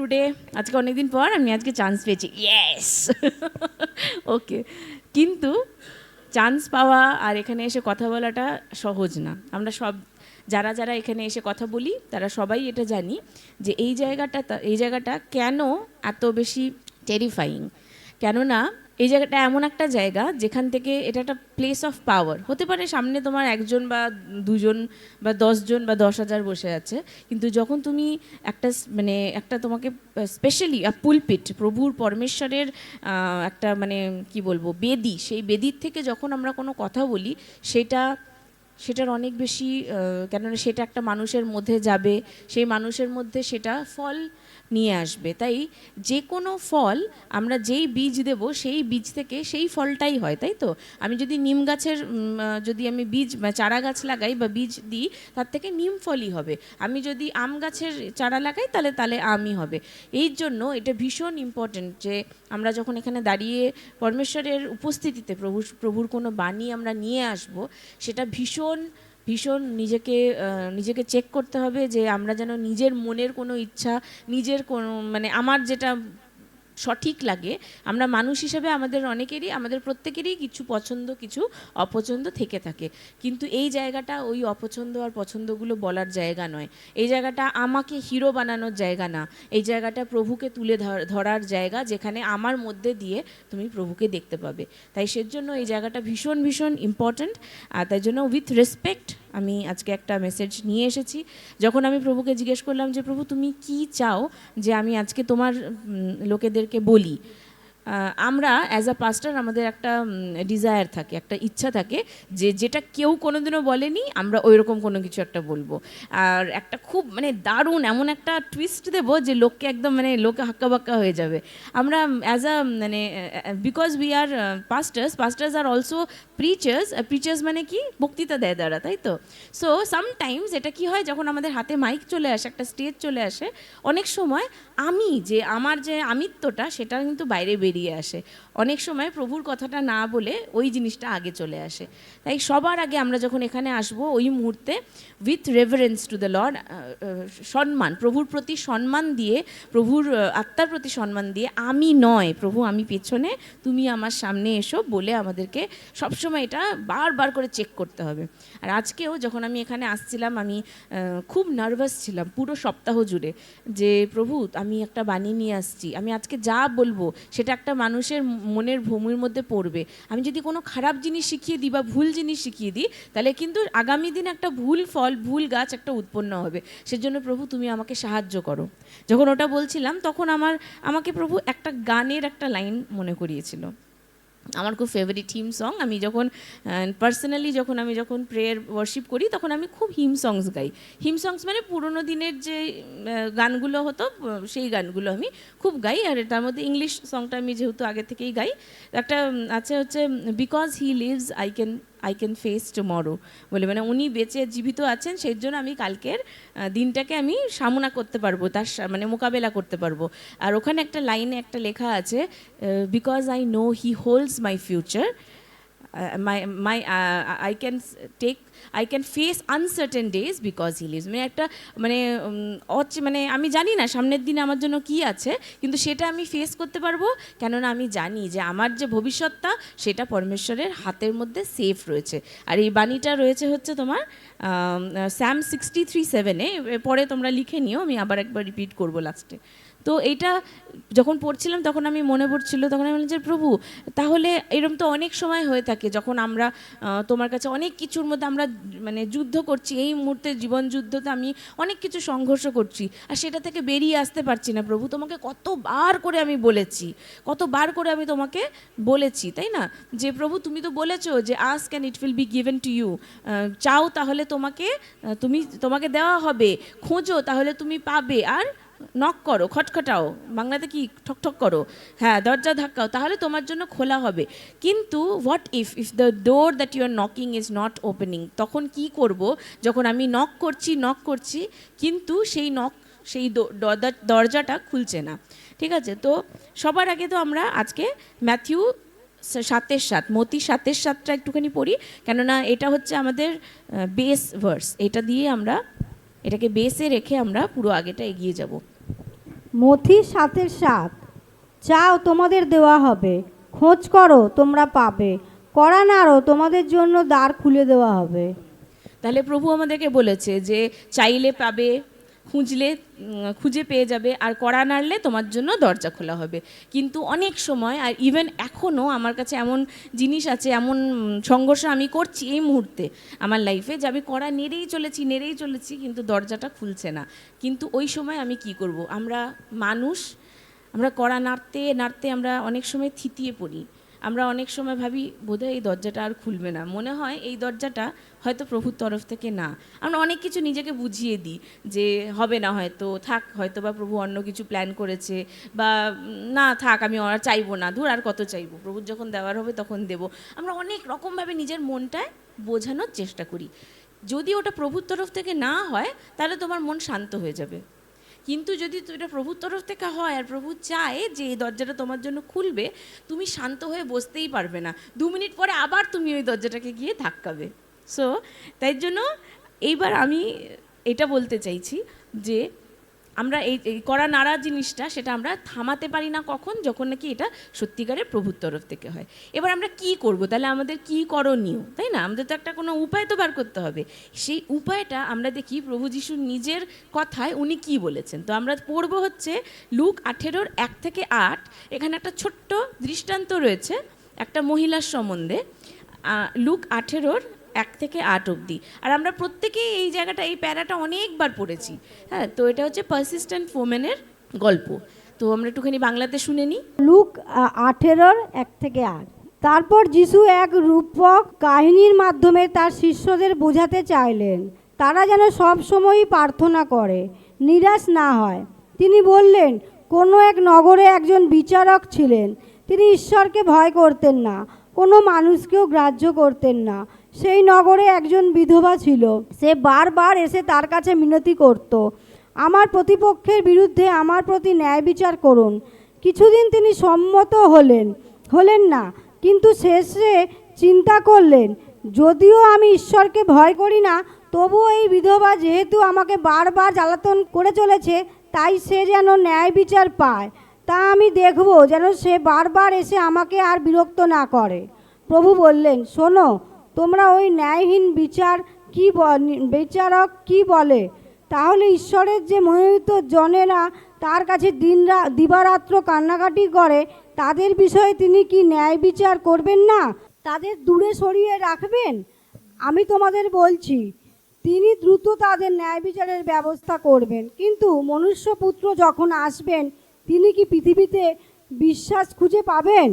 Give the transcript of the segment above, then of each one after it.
Today আজকে অনেকদিন পর আমি আজকে চান্স পেয়েছি, ইয়েস। ওকে, কিন্তু চান্স পাওয়া আর এখানে এসে কথা বলাটা সহজ না। আমরা সব যারা যারা এখানে এসে কথা বলি তারা সবাই এটা জানি যে এই জায়গাটা কেন এত বেশি টেরিফাইং। কেননা এই জায়গাটা এমন একটা জায়গা যেখান থেকে এটা একটা প্লেস অফ পাওয়ার। হতে পারে সামনে তোমার একজন বা দুজন বা 10 জন বা 10,000 বসে আছে, কিন্তু যখন তুমি একটা তোমাকে স্পেশালি পুলপিট, প্রভুর পরমেশ্বরের একটা কি বলবো বেদি, সেই বেদির থেকে যখন আমরা কোনো কথা বলি সেটার অনেক বেশি, কেননা সেটা একটা মানুষের মধ্যে যাবে, সেই মানুষের মধ্যে সেটা ফল নিয়ে আসবে। তাই যে কোনো ফল আমরা যেই বীজ দেব সেই বীজ থেকে সেই ফলটাই হয়, তাই তো? আমি যদি নিম গাছের যদি আমি বীজ চারা গাছ লাগাই বা বীজ দিই, তার থেকে নিম ফলই হবে। আমি যদি আম গাছের চারা লাগাই তাহলে আমই হবে। এই জন্য এটা ভীষণ ইম্পর্ট্যান্ট যে আমরা যখন এখানে দাঁড়িয়ে পরমেশ্বরের উপস্থিতিতে প্রভুর কোনো বাণী আমরা নিয়ে আসব, সেটা ভীষণ ভীষণ নিজেকে চেক করতে হবে যে আমরা যেন নিজের মনের কোনো ইচ্ছা, নিজের কোনো আমার যেটা সঠিক লাগে। আমরা মানুষ হিসেবে আমাদের প্রত্যেকেরই কিছু পছন্দ কিছু অপছন্দ থেকে থাকে, কিন্তু এই জায়গাটা ওই অপছন্দ আর পছন্দগুলো বলার জায়গা নয়। এই জায়গাটা আমাকে হিরো বানানোর জায়গা না, এই জায়গাটা প্রভুকে তুলে ধরার জায়গা, যেখানে আমার মধ্যে দিয়ে তুমি প্রভুকে দেখতে পাবে। তাই সেজন্য এই জায়গাটা ভীষণ ভীষণ ইম্পর্ট্যান্ট। আর তাই জন্য উইথ রেসপেক্ট আমি আজকে একটা মেসেজ নিয়ে এসেছি। যখন আমি প্রভুকে জিজ্ঞেস করলাম যে প্রভু তুমি কি চাও যে আমি আজকে তোমার লোকেদেরকে বলি, আমরা অ্যাজ আ পাস্টার আমাদের একটা ডিজায়ার থাকে, একটা ইচ্ছা থাকে যে যেটা কেউ কোনোদিনও বলেনি আমরা ওই রকম কোনো কিছু একটা বলবো, আর একটা খুব দারুণ এমন একটা টুইস্ট দেবো যে লোককে একদম লোকে হাক্কাবাক্কা হয়ে যাবে। আমরা as a because we are pastors আর অলসো প্রিচার্স মানে কি বক্তৃতা দেয় তারা, তাই তো? সো সামটাইমস এটা কি হয়, যখন আমাদের হাতে মাইক চলে আসে, একটা স্টেজ চলে আসে, অনেক সময় আমার যে আমিত্বটা সেটা কিন্তু বাইরে বেরিয়ে আসে। অনেক সময় প্রভুর কথাটা না বলে ওই জিনিসটা আগে চলে আসে। তাই সবার আগে আমরা যখন এখানে আসব, ওই মুহূর্তে with reverence to the Lord, সম্মান, প্রভুর প্রতি সম্মান দিয়ে, প্রভুর আত্মার প্রতি সম্মান দিয়ে, আমি নয় প্রভু আমি পেছনে, তুমি আমার সামনে এসো বলে আমাদেরকে সবসময় এটা বারবার করে চেক করতে হবে। আর আজকেও যখন আমি এখানে আসছিলাম, আমি খুব নার্ভাস ছিলাম পুরো সপ্তাহ জুড়ে যে প্রভু আমি একটা বাণী নিয়ে আসছি, আমি আজকে যা বলবো সেটা একটা মানুষের মনের ভূমির মধ্যে পড়বে। আমি যদি কোনো খারাপ জিনিস শিখিয়ে দিই বা ভুল জিনিস শিখিয়ে দিই, তাহলে কিন্তু আগামী দিন একটা ভুল ফল, ভুল গাছ একটা উৎপন্ন হবে। সেজন্য প্রভু তুমি আমাকে সাহায্য করো। যখন ওটা বলছিলাম তখন আমাকে প্রভু একটা গানের একটা লাইন মনে করিয়েছিল, আমার খুব ফেভারিট হিম সং। আমি যখন পার্সোনালি যখন প্রেয়ার ওয়ার্শিপ করি, তখন আমি খুব হিম সংস গাই। হিম সংস মানে পুরোনো দিনের যে গানগুলো হতো, সেই গানগুলো আমি খুব গাই। আর তার মধ্যে ইংলিশ সংটা আমি যেহেতু আগে থেকেই গাই, একটা আছে হচ্ছে because he lives I can face tomorrow বলে, উনি বেঁচে জীবিত আছেন, সেই জন্য আমি কালকের দিনটাকে আমি সামনা করতে পারবো, তার মোকাবেলা করতে পারবো। আর ওখানে একটা লাইনে একটা লেখা আছে, because I know he holds my future, I can face uncertain days because he lives. একটা আমি জানি না সামনের দিনে আমার জন্য কি আছে, কিন্তু সেটা আমি ফেস করতে পারবো, কেননা আমি জানি যে আমার যে ভবিষ্যৎটা সেটা পরমেশ্বরের হাতের মধ্যে সেফ রয়েছে। আর এই বাণীটা রয়েছে হচ্ছে তোমার স্যাম 63:7-এ, পরে তোমরা লিখে নিও, আমি আবার একবার রিপিট করবো লাস্টে। তো এইটা যখন পড়ছিলাম তখন আমি বললাম যে প্রভু তাহলে এরকম তো অনেক সময় হয়ে থাকে যখন আমরা তোমার কাছে অনেক কিছুর মধ্যে আমরা যুদ্ধ করছি, এই মুহূর্তে জীবন যুদ্ধতে আমি অনেক কিছু সংঘর্ষ করছি আর সেটা থেকে বেরিয়ে আসতে পারছি না। প্রভু তোমাকে কতবার করে আমি তোমাকে বলেছি, তাই না? যে প্রভু তুমি তো বলেছো যে ask and it will be given to you, চাও তাহলে তোমাকে দেওয়া হবে, খোঁজো তাহলে তুমি পাবে, আর নক করো, খটখটাও, বাংলাতে কি ঠকঠক করো, হ্যাঁ দরজা ধাক্কাও, তাহলে তোমার জন্য খোলা হবে। কিন্তু what if the door that you are knocking is not opening, তখন কি করব? যখন আমি নক করছি কিন্তু সেই দরজাটা খুলছে না। ঠিক আছে, তো সবার আগে তো আমরা আজকে ম্যাথিউ 7:7, মতি 7:7টা একটুখানি পড়ি, কেননা এটা হচ্ছে আমাদের বেস ভার্স। এটা দিয়ে আমরা এটাকে বেসে রেখে আমরা পুরো আগেটা এগিয়ে যাব। মথি 7:7। চাও তোমাদের দেওয়া হবে, খোঁজ করো তোমরা পাবে, কড়া নাড়ো তোমাদের জন্য দ্বার খুলে দেওয়া হবে। তাহলে প্রভু আমাদেরকে বলেছে যে চাইলে পাবে, খুঁজলে খুঁজে পেয়ে যাবে, আর কড়া নাড়লে তোমার জন্য দরজা খোলা হবে। কিন্তু অনেক সময়, আর ইভেন এখনও আমার কাছে এমন জিনিস আছে, এমন সংঘর্ষ আমি করছি এই মুহূর্তে আমার লাইফে, যে আমি কড়া নেড়েই চলেছি কিন্তু দরজাটা খুলছে না। কিন্তু ওই সময় আমি কি করব? আমরা মানুষ, আমরা কড়া নাড়তে নাড়তে আমরা অনেক সময় থিতিয়ে পড়ি। আমরা অনেক সময় ভাবি বোধহয় এই দরজাটা আর খুলবে না, মনে হয় এই দরজাটা হয়তো প্রভুর তরফ থেকে না। আমরা অনেক কিছু নিজেকে বুঝিয়ে দিই যে হবে না, হয়তো থাক, হয়তো বা প্রভু অন্য কিছু প্ল্যান করেছে, বা না থাক, আমি আর চাইবো না, ধুর আর কত চাইবো, প্রভুর যখন দেওয়ার হবে তখন দেব। আমরা অনেক রকমভাবে নিজের মনটায় বোঝানোর চেষ্টা করি। যদি ওটা প্রভুর তরফ থেকে না হয় তাহলে তোমার মন শান্ত হয়ে যাবে। কিন্তু যদি এটা প্রভুর তরফ থেকে হয় আর প্রভু চায় যে এই দরজাটা তোমার জন্য খুলবে, তুমি শান্ত হয়ে বসতেই পারবে না, 2 মিনিট পরে আবার তুমি ওই দরজাটাকে গিয়ে ধাক্কাবে। সো তাই জন্য এইবার আমি এটা বলতে চাইছি যে আমরা এই কড়া নাড়া জিনিসটা, সেটা আমরা থামাতে পারি না কখন, যখন নাকি এটা সত্যিকারের প্রভুর তরফ থেকে হয়। এবার আমরা কি করব? তাহলে আমাদের কি করণীয়, তাই না? আমাদের তো একটা কোনো উপায় তো বার করতে হবে। সেই উপায়টা আমরা দেখি প্রভু যিশুর নিজের কথায় উনি কি বলেছেন। তো আমরা পড়ব হচ্ছে লুক 18:1-8। এখানে একটা ছোট্ট দৃষ্টান্ত রয়েছে একটা মহিলার সম্বন্ধে, লুক 18:1-8 অবধি। আর আমরা প্রত্যেকেই এই জায়গাটা, এই প্যারাটা অনেকবার পড়েছি। হ্যাঁ, তো এটা হচ্ছে পারসিস্টেন্ট ওমেনের গল্প। তো আমরা একটুখানি বাংলাতে শুনে নিই। লুক 18:1-8। তারপর যিশু এক রূপক কাহিনীর মাধ্যমে তার শিষ্যদের বোঝাতে চাইলেন তারা যেন সব সময়ই প্রার্থনা করে, নিরাশ না হয়। তিনি বললেন, কোনো এক নগরে একজন বিচারক ছিলেন। তিনি ঈশ্বরকে ভয় করতেন না, কোনো মানুষকেও গ্রাহ্য করতেন না। সেই নগরে একজন বিধবা ছিল। সে বারবার এসে তার কাছে মিনতি করত, আমার প্রতিপক্ষের বিরুদ্ধে আমার প্রতি ন্যায় বিচার করুন। কিছুদিন তিনি সম্মত হলেন না, কিন্তু শেষে চিন্তা করলেন, যদিও আমি ঈশ্বরকে ভয় করি না, তবুও এই বিধবা যেহেতু আমাকে বারবার জ্বালাতন করে চলেছে, তাই সে যেন ন্যায় বিচার পায়, তা আমি দেখব, যেন সে বারবার এসে আমাকে আর বিরক্ত না করে। প্রভু বললেন, শোনো, তোমরা ওই ন্যায়হীন বিচারক কি বলে? তাহলে ঈশ্বরের যে মনোনীত জনেরা তার কাছে দিবারাত্র কান্নাকাটি করে, তাদের বিষয়ে তিনি কি ন্যায় বিচার করবেন না? তাদের দূরে সরিয়ে রাখবেন? আমি তোমাদের বলছি, তিনি দ্রুত তাদের ন্যায় বিচারের ব্যবস্থা করবেন। কিন্তু মনুষ্যপুত্র যখন আসবেন, তিনি কি পৃথিবীতে বিশ্বাস খুঁজে পাবেন?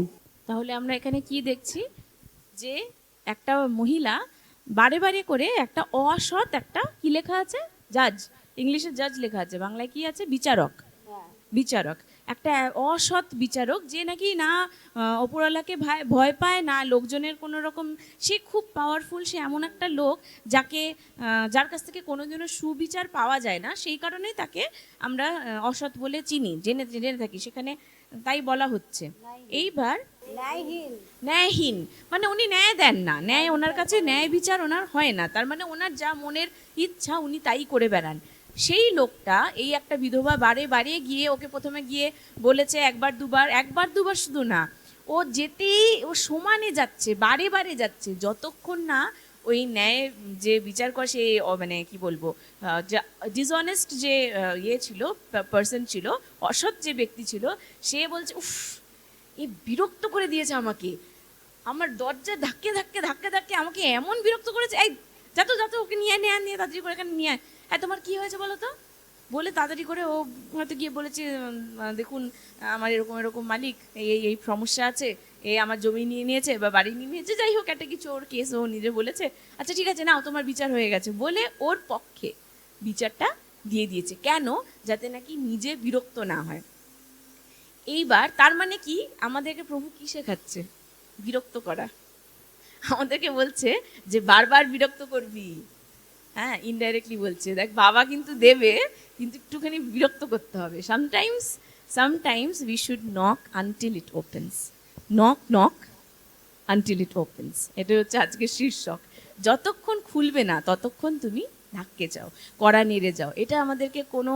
তাহলে আমরা এখানে কি দেখছি? যে একটা মহিলা বারে বারে করে একটা অসৎ, একটা কি লেখা আছে, জাজ, ইংলিশে জাজ লেখা আছে, বাংলায় কি আছে, বিচারক। বিচারক, একটা অসৎ বিচারক, যে নাকি না অপরওয়ালাকে ভয় পায় না লোকজনের কোনো রকম, সে খুব পাওয়ারফুল, সে এমন একটা লোক যার কাছ থেকে কোনোদিনও সুবিচার পাওয়া যায় না, সেই কারণে তাকে আমরা অসৎ বলে চিনি, জেনে থাকি। সেখানে তাই বলা হচ্ছে। এইবার ন্যায়হীন মানে উনি ন্যায় দেন না, ন্যায় ওনার কাছে, ন্যায় বিচার ওনার হয় না, তার মানে ওনার যা মনের ইচ্ছা উনি তাই করে বেড়ান। সেই লোকটা, এই একটা বিধবা, বারে বারে গিয়ে ওকে প্রথমে গিয়ে বলেছে একবার দুবার শুধু না, ও যেতেই ও সমানে যাচ্ছে, বারে বারে যাচ্ছে, যতক্ষণ না ওই ন্যায় যে বিচার করে, সে মানে কি বলবো, ডিসঅনেস্ট যে ছিল, পার্সন ছিল, অসৎ যে ব্যক্তি ছিল, সে বলছে, উফ, এ বিরক্ত করে দিয়েছে আমাকে, আমার দরজা ধাক্কে আমাকে এমন বিরক্ত করেছে, এই যাতো ওকে নিয়ে তাড়াতাড়ি করে এখানে নিয়ে আয়। হ্যাঁ, তোমার কি হয়েছে বলো তো? বলে তাড়াতাড়ি করে ও হয়তো গিয়ে বলেছে, দেখুন আমার এরকম মালিক, এই সমস্যা আছে, আমার জমি নিয়ে নিয়েছে বা বাড়ি নিয়ে নিয়েছে, যাই হোক একটা কিছু ওর কেস ও নিজে বলেছে, আচ্ছা ঠিক আছে নাও তোমার বিচার হয়ে গেছে, বলে ওর পক্ষে বিচারটা দিয়ে দিয়েছে। কেন? যাতে নাকি নিজে বিরক্ত না হয়। এইবার তার মানে কি, আমাদেরকে প্রভু কি শেখাচ্ছে? বিরক্ত করা। আমাদেরকে বলছে যে বারবার বিরক্ত করবি। হ্যাঁ, ইনডাইরেক্টলি বলছে, দেখ বাবা কিন্তু দেবে, কিন্তু একটুখানি বিরক্ত করতে হবে। Sometimes we should knock until it opens. Knock until it opens, এটা হচ্ছে আজকের শীর্ষক। যতক্ষণ খুলবে না ততক্ষণ তুমি ধাক্কে যাও, কড়া নেড়ে যাও। এটা আমাদেরকে কোনো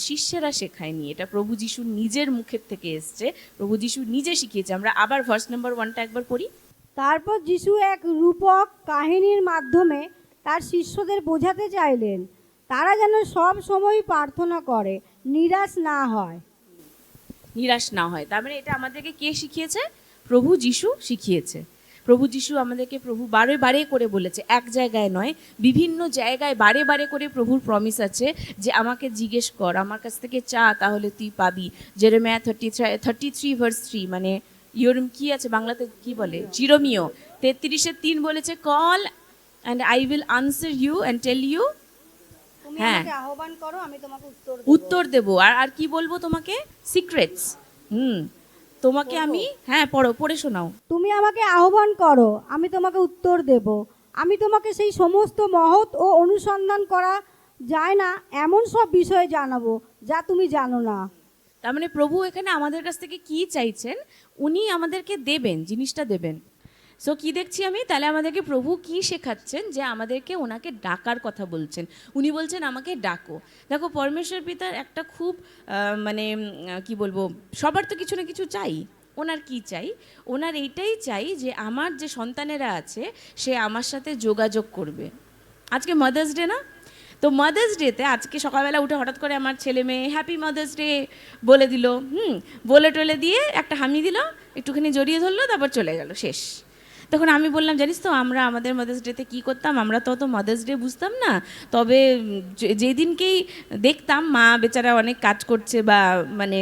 শিষ্যেরা শেখায়নি, এটা প্রভু যিশুর নিজের মুখের থেকে এসছে, প্রভু যিশু নিজে শিখিয়েছে। আমরা আবার ভার্স নাম্বার 1টা একবার পড়ি। তারপর যিশু এক রূপক কাহিনীর মাধ্যমে তার শিষ্যদের বোঝাতে চাইলেন তারা যেন সব সময় প্রার্থনা করে, নিরাশ না হয়। নিরাশ না হয়, তার মানে এটা আমাদেরকে কে শিখিয়েছে? প্রভু যিশু শিখিয়েছে। প্রভু যিশু আমাদেরকে, প্রভু বারে বারে করে বলেছে, এক জায়গায় নয়, বিভিন্ন জায়গায় বারে বারে করে প্রভুর প্রমিস আছে যে আমাকে জিজ্ঞেস কর, আমার কাছ থেকে চা, তাহলে তুই পাবি। জেরেমিয়া 33:3, মানে ইয়োরম কি আছে বাংলাতে কি বলে, জিরোমিও 33:3 বলেছে, call and I will answer you and tell you. তুমি হ্যাঁ, আমাকে আহ্বান করো, আমি তোমাকে উত্তর দেবো। আর আর কি বলবো তোমাকে? সিক্রেটস। তোমাকে আমি, হ্যাঁ পড়ো, পড়ে শোনাও। তুমি আমাকে আহ্বান করো, আমি তোমাকে উত্তর দেব, আমি তোমাকে সেই সমস্ত মহৎ ও অনুসন্ধান করা যায় না এমন সব বিষয়ে জানাবো যা তুমি জানো না। তার মানে প্রভু এখানে আমাদের কাছ থেকে কি চাইছেন, উনি আমাদেরকে দেবেন, জিনিসটা দেবেন। সো কি দেখছি আমি, তাহলে আমাদেরকে প্রভু কি শেখাচ্ছেন, যে আমাদেরকে ওনাকে ডাকার কথা বলছেন। উনি বলছেন আমাকে ডাকো। দেখো, পরমেশ্বর পিতার একটা খুব মানে কি বলবো, সবার তো কিছু না কিছু চাই। ওনার কি চাই? ওনার এইটাই চাই যে আমার যে সন্তানেরা আছে সে আমার সাথে যোগাযোগ করবে। আজকে মাদার্স ডে না? তো মাদার্স ডেতে আজকে সকালবেলা উঠে হঠাৎ করে আমার ছেলে মেয়ে হ্যাপি মাদার্স ডে বলে দিল, বলে টলে দিয়ে একটা হামি দিল, একটুখানি জড়িয়ে ধরলো, তারপর চলে গেল, শেষ। তখন আমি বললাম, জানিস তো আমরা আমাদের মাদার্স ডেতে কী করতাম, আমরা তো অত মাদার্স ডে বুঝতাম না, তবে যেদিনকেই দেখতাম মা বেচারা অনেক কাজ করছে, বা মানে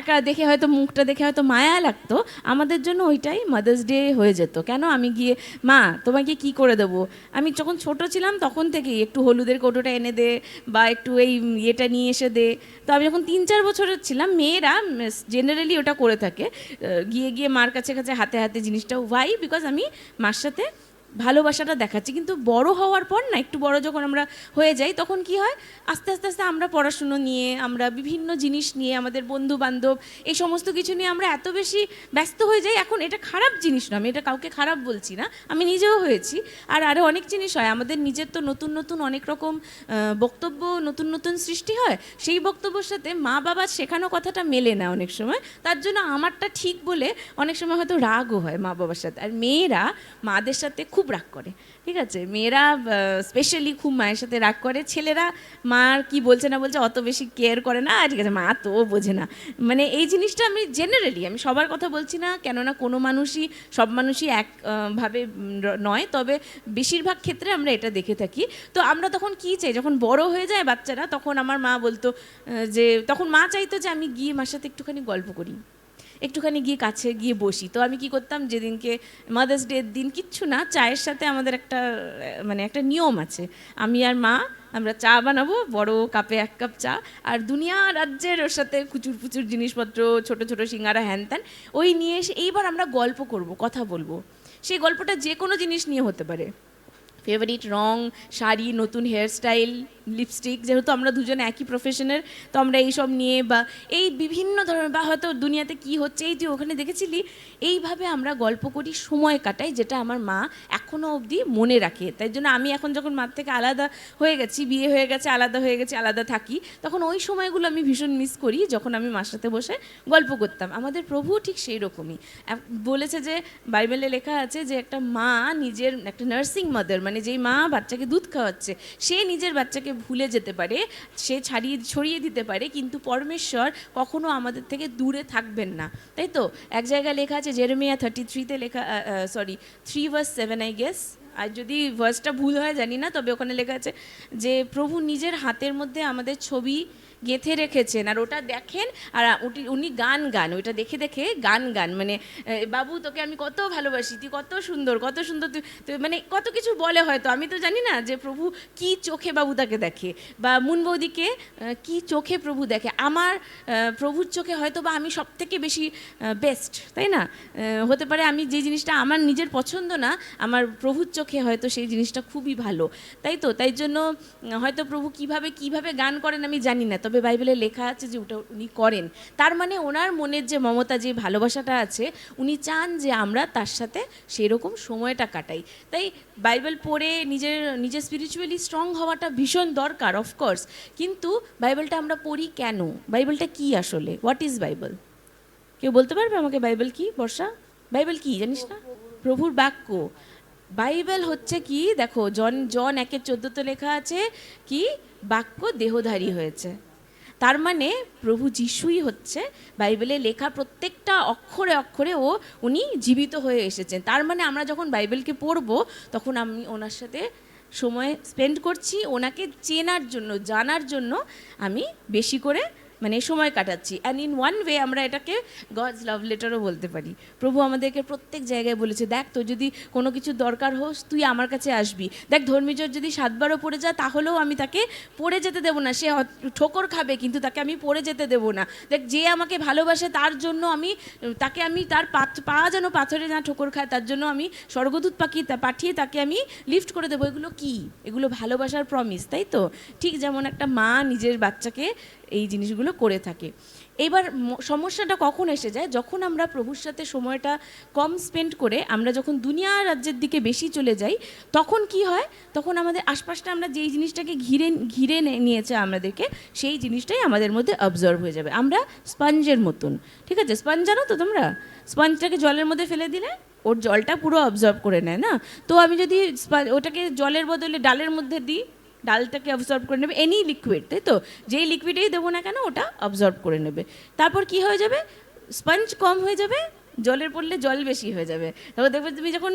একা দেখে হয়তো, মুখটা দেখে হয়তো মায়া লাগতো, আমাদের জন্য ওইটাই মাদার্স ডে হয়ে যেত। কেন? আমি গিয়ে, মা তোমাকে কি করে দেবো, আমি যখন ছোট ছিলাম তখন থেকেই একটু হলুদের কৌটোটা এনে দে, বা একটু এই ইয়েটা নিয়ে এসে দে। তো আমি যখন 3-4 বছরের ছিলাম, মেয়েরা জেনারেলি ওটা করে থাকে, গিয়ে গিয়ে মার কাছে কাছে হাতে হাতে জিনিসটা। ওয়াই? বিকজ আমি মার সাথে ভালোবাসাটা দেখাচ্ছি। কিন্তু বড় হওয়ার পর না, একটু বড় যখন আমরা হয়ে যাই, তখন কি হয়, আস্তে আস্তে আস্তে আমরা পড়াশুনো নিয়ে, আমরা বিভিন্ন জিনিস নিয়ে, আমাদের বন্ধু বান্ধব, এই সমস্ত কিছু নিয়ে আমরা এত বেশি ব্যস্ত হয়ে যাই। এখন এটা খারাপ জিনিস না, আমি এটা কাউকে খারাপ বলছি না, আমি নিজেও হয়েছি। আর আরও অনেক জিনিস হয়, আমাদের নিজের তো নতুন নতুন অনেক রকম বক্তব্য, নতুন নতুন সৃষ্টি হয়, সেই বক্তব্যের সাথে মা বাবার শেখানো কথাটা মেলে না অনেক সময়। তার জন্য আমারটা ঠিক বলে অনেক সময় হয়তো রাগও হয় মা বাবার সাথে। আর মেয়েরা মাদের সাথে খুব রাগ করে, ঠিক আছে? মেয়েরা স্পেশালি খুব মায়ের সাথে রাগ করে। ছেলেরা মার কি বলছে না বলছে অত বেশি কেয়ার করে না, ঠিক আছে মা তো বোঝে না। মানে এই জিনিসটা আমি জেনারেলি, আমি সবার কথা বলছি না, কেননা কোনো মানুষই, সব মানুষই এক ভাবে নয়, তবে বেশিরভাগ ক্ষেত্রে আমরা এটা দেখে থাকি। তো আমরা তখন কি চাই, যখন বড় হয়ে যায় বাচ্চারা, তখন আমার মা বলতো যে, তখন মা চাইতো যে আমি গিয়ে মার সাথে একটুখানি গল্প করি, একটুখানি গিয়ে কাছে গিয়ে বসি। তো আমি কি করতাম, যেদিনকে মাদার্স ডের দিন, কিচ্ছু না, চায়ের সাথে আমাদের একটা মানে একটা নিয়ম আছে, আমি আর মা আমরা চা বানাবো, বড় কাপে 1 কাপ চা, আর দুনিয়া রাজ্যের ওর সাথে কুচুর পুচুর জিনিসপত্র, ছোট ছোট সিঙ্গারা, হ্যান ত্যান, ওই নিয়ে এসে এইবার আমরা গল্প করব, কথা বলবো। সেই গল্পটা যে কোনো জিনিস নিয়ে হতে পারে, ফেভারিট রং, শাড়ি, নতুন হেয়ারস্টাইল, লিপস্টিক, যেহেতু আমরা দুজনে একই প্রফেশনের, তো আমরা এইসব নিয়ে, বা এই বিভিন্ন ধরনের, বা হয়তো দুনিয়াতে কি হচ্ছে, এই তুই ওখানে দেখেছিলি, এইভাবে আমরা গল্প করি, সময় কাটাই, যেটা আমার মা এখনও অবধি মনে রাখে। তাই জন্য আমি এখন যখন মার থেকে আলাদা হয়ে গেছি, বিয়ে হয়ে গেছে, আলাদা হয়ে গেছি, আলাদা থাকি, তখন ওই সময়গুলো আমি ভীষণ মিস করি, যখন আমি মার সাথে বসে গল্প করতাম। আমাদের প্রভু ঠিক সেই রকমই বলেছে, যে বাইবেলে লেখা আছে যে একটা মা নিজের, একটা নার্সিং মাদার, মানে যেই মা বাচ্চাকে দুধ খাওয়াচ্ছে, সে নিজের বাচ্চাকে ভুলে যেতে পারে, সে ছড়িয়ে দিতে পারে, কিন্তু পরমেশ্বর কখনো আমাদের থেকে দূরে থাকবেন না। তাই তো এক জায়গায় লেখা আছে, জেরেমিয়া 33-তে লেখা, 3:7 আই গেস, আর যদি ভার্সটা ভুল হয় জানি না, তবে ওখানে লেখা আছে যে প্রভু নিজের হাতের মধ্যে আমাদের ছবি গেঁথে রেখেছেন, আর ওটা দেখেন, আর উনি গান, ওইটা দেখে দেখে গান, মানে বাবু তোকে আমি কত ভালোবাসি, তুই কত সুন্দর, কত সুন্দর, তুই মানে কত কিছু বলে। হয়তো আমি তো জানি না যে প্রভু কি চোখে বাবু তাকে দেখে, বা মুন বৌদিকে কি চোখে প্রভু দেখে। আমার প্রভুর চোখে হয়তো বা আমি সব থেকে বেশি বেস্ট, তাই না? হতে পারে আমি যে জিনিসটা আমার নিজের পছন্দ না, আমার প্রভুর চোখে হয়তো সেই জিনিসটা খুবই ভালো, তাই তো? তাই জন্য হয়তো প্রভু কিভাবে গান করেন আমি জানি না, তবে তবে বাইবেলে লেখা আছে যে ওটা উনি করেন। তার মানে ওনার মনের যে মমতা, যে ভালোবাসাটা আছে, উনি চান যে আমরা তার সাথে সেরকম সময়টা কাটাই। তাই বাইবেল পড়ে নিজের স্পিরিচুয়ালি স্ট্রং হওয়াটা ভীষণ দরকার, অফকোর্স। কিন্তু বাইবেলটা আমরা পড়ি কেন? বাইবেলটা কি আসলে? What is Bible? কেউ বলতে পারবে আমাকে বাইবেল কি? বর্ষা, বাইবেল কি জানিস না? প্রভুর বাক্য। বাইবেল হচ্ছে কি, দেখো জন 1:14 লেখা আছে কি, বাক্য দেহধারী হয়েছে। তার মানে প্রভু যিশুই হচ্ছে বাইবেলে লেখা প্রত্যেকটা অক্ষরে অক্ষরে উনি জীবিত হয়ে এসেছেন। তার মানে আমরা যখন বাইবেলকে পড়বো তখন আমি ওনার সাথে সময় স্পেন্ড করছি, ওনাকে চেনার জন্য, জানার জন্য আমি বেশি করে মানে সময় কাটাচ্ছি। অ্যান্ড ইন ওয়ান ওয়ে আমরা এটাকে গডস লাভ লেটারও বলতে পারি। প্রভু আমাদেরকে প্রত্যেক জায়গায় বলেছে, দেখ তোর যদি কোনো কিছু দরকার হোস তুই আমার কাছে আসবি। দেখ ধর্মীজর যদি 7 বারও পড়ে যায় তাহলেও আমি তাকে পড়ে যেতে দেবো না। সে ঠোকর খাবে কিন্তু তাকে আমি পড়ে যেতে দেবো না। দেখ যে আমাকে ভালোবাসে তার জন্য তাকে তার পা যেন পাথরে না ঠোকর খায়, তার জন্য আমি স্বর্গদূত পাঠিয়ে তাকে আমি লিফট করে দেবো। এগুলো কি? এগুলো ভালোবাসার প্রমিস, তাই তো? ঠিক যেমন একটা মা নিজের বাচ্চাকে এই জিনিসগুলো করে থাকে। এবার সমস্যাটা কখন এসে যায়? যখন আমরা প্রভুর সাথে সময়টা কম স্পেন্ড করে আমরা যখন দুনিয়া রাজ্যের দিকে বেশি চলে যাই, তখন কি হয়? তখন আমাদের আশপাশটা আমরা যেই জিনিসটাকে ঘিরে নিয়েছে আমাদেরকে, সেই জিনিসটাই আমাদের মধ্যে অবজার্ভ হয়ে যাবে। আমরা স্পঞ্জের মতন, ঠিক আছে? স্পঞ্জ জানো তো তোমরা? স্পঞ্জটাকে জলের মধ্যে ফেলে দিলে ওর জলটা পুরো অবজার্ভ করে নেয় না? তো আমি যদি ওটাকে জলের বদলে ডালের মধ্যে দিই, ডালটাকে অবজর্ভ করে নেবে, এনি লিকুইড, তাই তো? যেই লিকুইডেই দেবো না কেন ওটা অবজর্ভ করে নেবে। তারপর কি হয়ে যাবে? স্পঞ্জ কম হয়ে যাবে, জলের পড়লে জল বেশি হয়ে যাবে। তারপর দেখবে তুমি যখন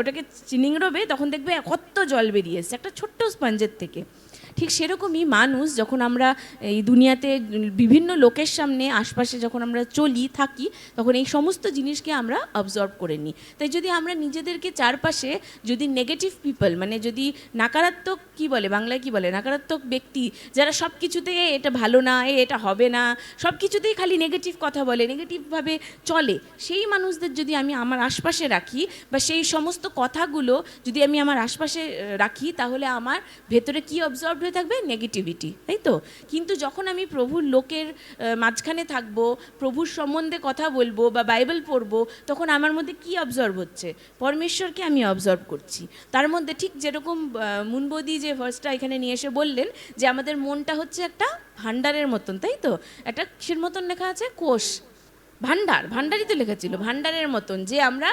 ওটাকে নিংড়বে তখন দেখবে কত জল বেরিয়ে এসছে একটা ছোট্ট স্পঞ্জের থেকে। ঠিক সেরকমই মানুষ, যখন আমরা এই দুনিয়াতে বিভিন্ন লোকের সামনে আশপাশে যখন আমরা চলি থাকি, তখন এই সমস্ত জিনিসকে আমরা অবজর্ভ করে নিই। তাই যদি আমরা নিজেদেরকে চারপাশে যদি নেগেটিভ পিপল, মানে যদি নাকারাত্মক, কি বলে বাংলায় কি বলে, নাকারাত্মক ব্যক্তি, যারা সব কিছুতে এটা ভালো না, এটা হবে না, সব কিছুতেই খালি নেগেটিভ কথা বলে, নেগেটিভভাবে চলে, সেই মানুষদের যদি আমি আমার আশপাশে রাখি বা সেই সমস্ত কথাগুলো যদি আমি আমার আশপাশে রাখি, তাহলে আমার ভেতরে কি অবজর্ভ হয়ে থাকবে? নেগেটিভিটি, তাই তো? কিন্তু যখন আমি প্রভুর লোকের মাঝখানে থাকবো, প্রভুর সম্বন্ধে কথা বলবো বা বাইবেল পড়বো, তখন আমার মধ্যে কি অবজর্ভ হচ্ছে? পরমেশ্বরকে আমি অবজর্ভ করছি। তার মধ্যে ঠিক যেরকম মুনবদি যে ভার্সটা এখানে নিয়ে এসে বললেন যে আমাদের মনটা হচ্ছে একটা ভাণ্ডারের মতন, তাই তো? একটা কিসের মতন লেখা আছে? কোষ, ভাণ্ডারই তো লেখা ছিল, ভাণ্ডারের মতন। যে আমরা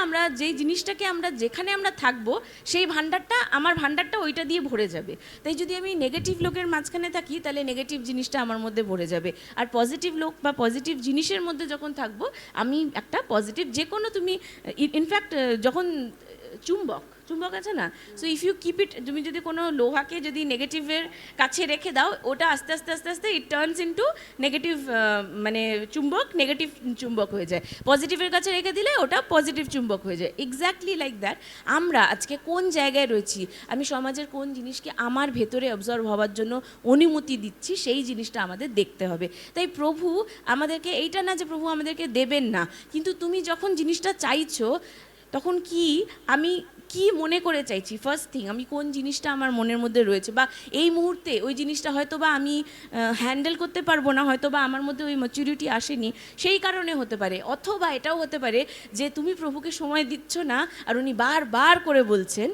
আমরা যেই জিনিসটাকে আমরা যেখানে আমরা থাকবো, সেই আমার ভাণ্ডারটা ওইটা দিয়ে ভরে যাবে। তাই যদি আমি নেগেটিভ লোকের মাঝখানে থাকি, তাহলে নেগেটিভ জিনিসটা আমার মধ্যে ভরে যাবে। আর পজিটিভ লোক বা পজিটিভ জিনিসের মধ্যে যখন থাকবো, আমি একটা পজিটিভ, যে কোনো তুমি ইনফ্যাক্ট যখন চুম্বক আছে না, so if you keep it, তুমি যদি কোনো লোহাকে যদি নেগেটিভের কাছে রেখে দাও, ওটা আস্তে আস্তে আস্তে আস্তে ইট টার্নস ইনটু নেগেটিভ, মানে নেগেটিভ চুম্বক হয়ে যায়। পজিটিভের কাছে রেখে দিলে ওটা পজিটিভ চুম্বক হয়ে যায়। এক্স্যাক্টলি লাইক দ্যাট আমরা আজকে কোন জায়গায় রয়েছি, আমি সমাজের কোন জিনিসকে আমার ভেতরে অবজার্ভ হওয়ার জন্য অনুমতি দিচ্ছি, সেই জিনিসটা আমাদের দেখতে হবে। তাই প্রভু আমাদেরকে, এইটা না যে প্রভু আমাদেরকে দেবেন না, কিন্তু তুমি যখন জিনিসটা চাইছো তখন আমি কি মনে করে চাইছি, ফার্স্ট থিং আমি কোন জিনিসটা আমার মনের মধ্যে রয়েছে, বা এই মুহূর্তে ওই জিনিসটা হয়তো বা আমি হ্যান্ডেল করতে পারবো না, হয়তো বা আমার মধ্যে ওই ম্যাচুরিটি আসেনি, সেই কারণে হতে পারে। অথবা এটাও হতে পারে যে তুমি প্রভুকে সময় দিচ্ছ না, আর উনি বারবার করে বলছেন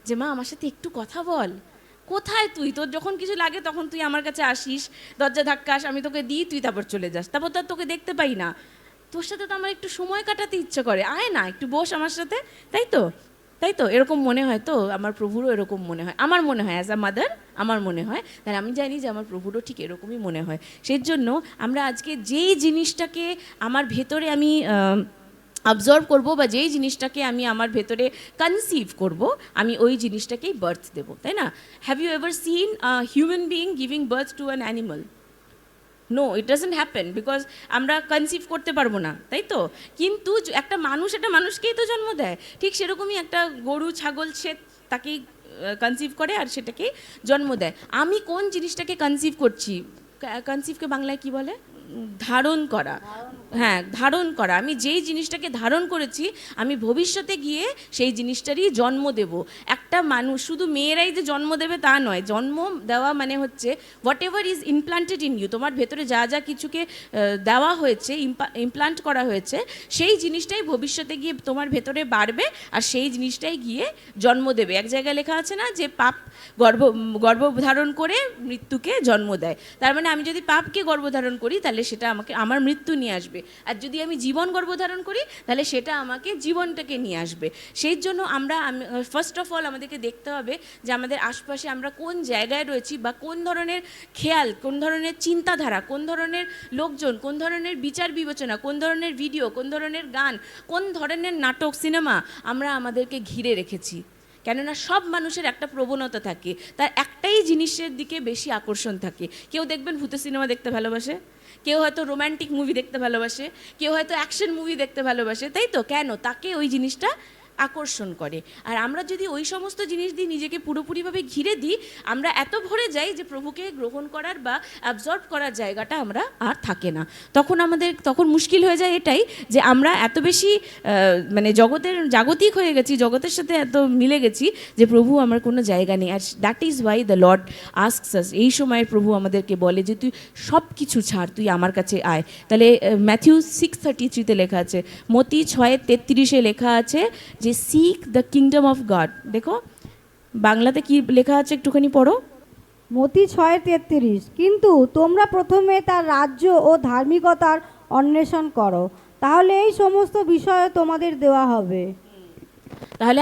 যে মা আমার সাথে একটু কথা বল। কোথায় তুই? তোর যখন কিছু লাগে তখন তুই আমার কাছে আসিস, দরজা ধাক্কাস, আমি তোকে দিই, তুই তারপর চলে যাস, তারপর তো আর তোকে দেখতে পাই না। তোর সাথে তো আমার একটু সময় কাটাতে ইচ্ছে করে, আয় না একটু বস আমার সাথে, তাই তো? এরকম মনে হয় তো? আমার প্রভুরও এরকম মনে হয়, আমার মনে হয়, অ্যাজ আ মাদার আমার মনে হয়। তাই আমি জানি যে আমার প্রভুরও ঠিক এরকমই মনে হয়। সেই জন্য আমরা আজকে যেই জিনিসটাকে আমার ভেতরে আমি অবজার্ভ করব, বা যেই জিনিসটাকে আমি আমার ভেতরে কনসিভ করব, আমি ওই জিনিসটাকেই বার্থ দেবো, তাই না? Have you ever seen a human being giving birth to an animal? No, it doesn't happen, because আমরা কনসিভ করতে পারবো না, তাই তো? কিন্তু একটা মানুষকেই তো জন্ম দেয়। ঠিক সেরকমই একটা গরু ছাগল, সে তাকেই কনসিভ করে আর সেটাকেই জন্ম দেয়। আমি কোন জিনিসটাকে কনসিভ করছি? কনসিভকে বাংলায় কি বলে? ধারণ করা। হ্যাঁ, ধারণ করা। আমি যেই জিনিসটাকে ধারণ করেছি আমি ভবিষ্যতে গিয়ে সেই জিনিসটারই জন্ম দেব। একটা মানুষ শুধু মেয়েরাই যে জন্ম দেবে তা নয়, জন্ম দেওয়া মানে হচ্ছে whatever is implanted in you, তোমার ভেতরে যা যা কিছুকে দেওয়া হয়েছে, ইমপ্লান্ট করা হয়েছে, সেই জিনিসটাই ভবিষ্যতে গিয়ে তোমার ভেতরে বাড়বে আর সেই জিনিসটাই গিয়ে জন্ম দেবে। এক জায়গায় লেখা আছে না যে পাপ গর্ভধারণ করে মৃত্যুকে জন্ম দেয়। তার মানে আমি যদি পাপকে গর্ভধারণ করি তাহলে সেটা আমাকে আমার মৃত্যু নিয়ে আসবে, আর যদি আমি জীবন গর্ভধারণ করি তাহলে সেটা আমাকে জীবনটাকে নিয়ে আসবে। সেই জন্য আমরা ফার্স্ট অফ অল আমাদেরকে দেখতে হবে যে আমাদের আশপাশে আমরা কোন জায়গায় রয়েছি, বা কোন ধরনের খেয়াল, কোন ধরনের চিন্তাধারা, কোন ধরনের লোকজন, কোন ধরনের বিচার বিবেচনা, কোন ধরনের ভিডিও, কোন ধরনের গান, কোন ধরনের নাটক, সিনেমা আমরা আমাদেরকে ঘিরে রেখেছি। কেননা সব মানুষের একটা প্রবণতা থাকে, তার একটাই জিনিসের দিকে বেশি আকর্ষণ থাকে। কেউ দেখবেন ভূতের সিনেমা দেখতে ভালোবাসে, কেউ হয়তো রোম্যান্টিক মুভি দেখতে ভালোবাসে, কেউ হয়তো অ্যাকশন মুভি দেখতে ভালোবাসে, তাই তো? কেন? তাকে ওই জিনিসটা আকর্ষণ করে। আর আমরা যদি ওই সমস্ত জিনিস দিয়ে নিজেকে পুরোপুরিভাবে ঘিরে দিই, আমরা এত ভরে যাই যে প্রভুকে গ্রহণ করার বা অ্যাবজর্ব করার জায়গাটা আমরা আর থাকে না। তখন মুশকিল হয়ে যায় এটাই যে আমরা এত বেশি মানে জাগতিক হয়ে গেছি, জগতের সাথে এত মিলে গেছি যে প্রভু আমার কোনো জায়গা নেই। আর that is why the lord asks us, এই সময় প্রভু আমাদেরকে বলে যে তুই সব কিছু ছাড়, তুই আমার কাছে আয়। তাহলে ম্যাথিউ 6:33 লেখা আছে, মতি 6:33 লেখা আছে যে sick the kingdom of god. দেখো বাংলাতে কি লেখা আছে, একটুখানি পড়ো। মতি 6:33, কিন্তু তোমরা প্রথমে তার রাজ্য ও ধার্মিকতার অন্বেষণ করো, তাহলে এই সমস্ত বিষয় তোমাদের দেওয়া হবে। তাহলে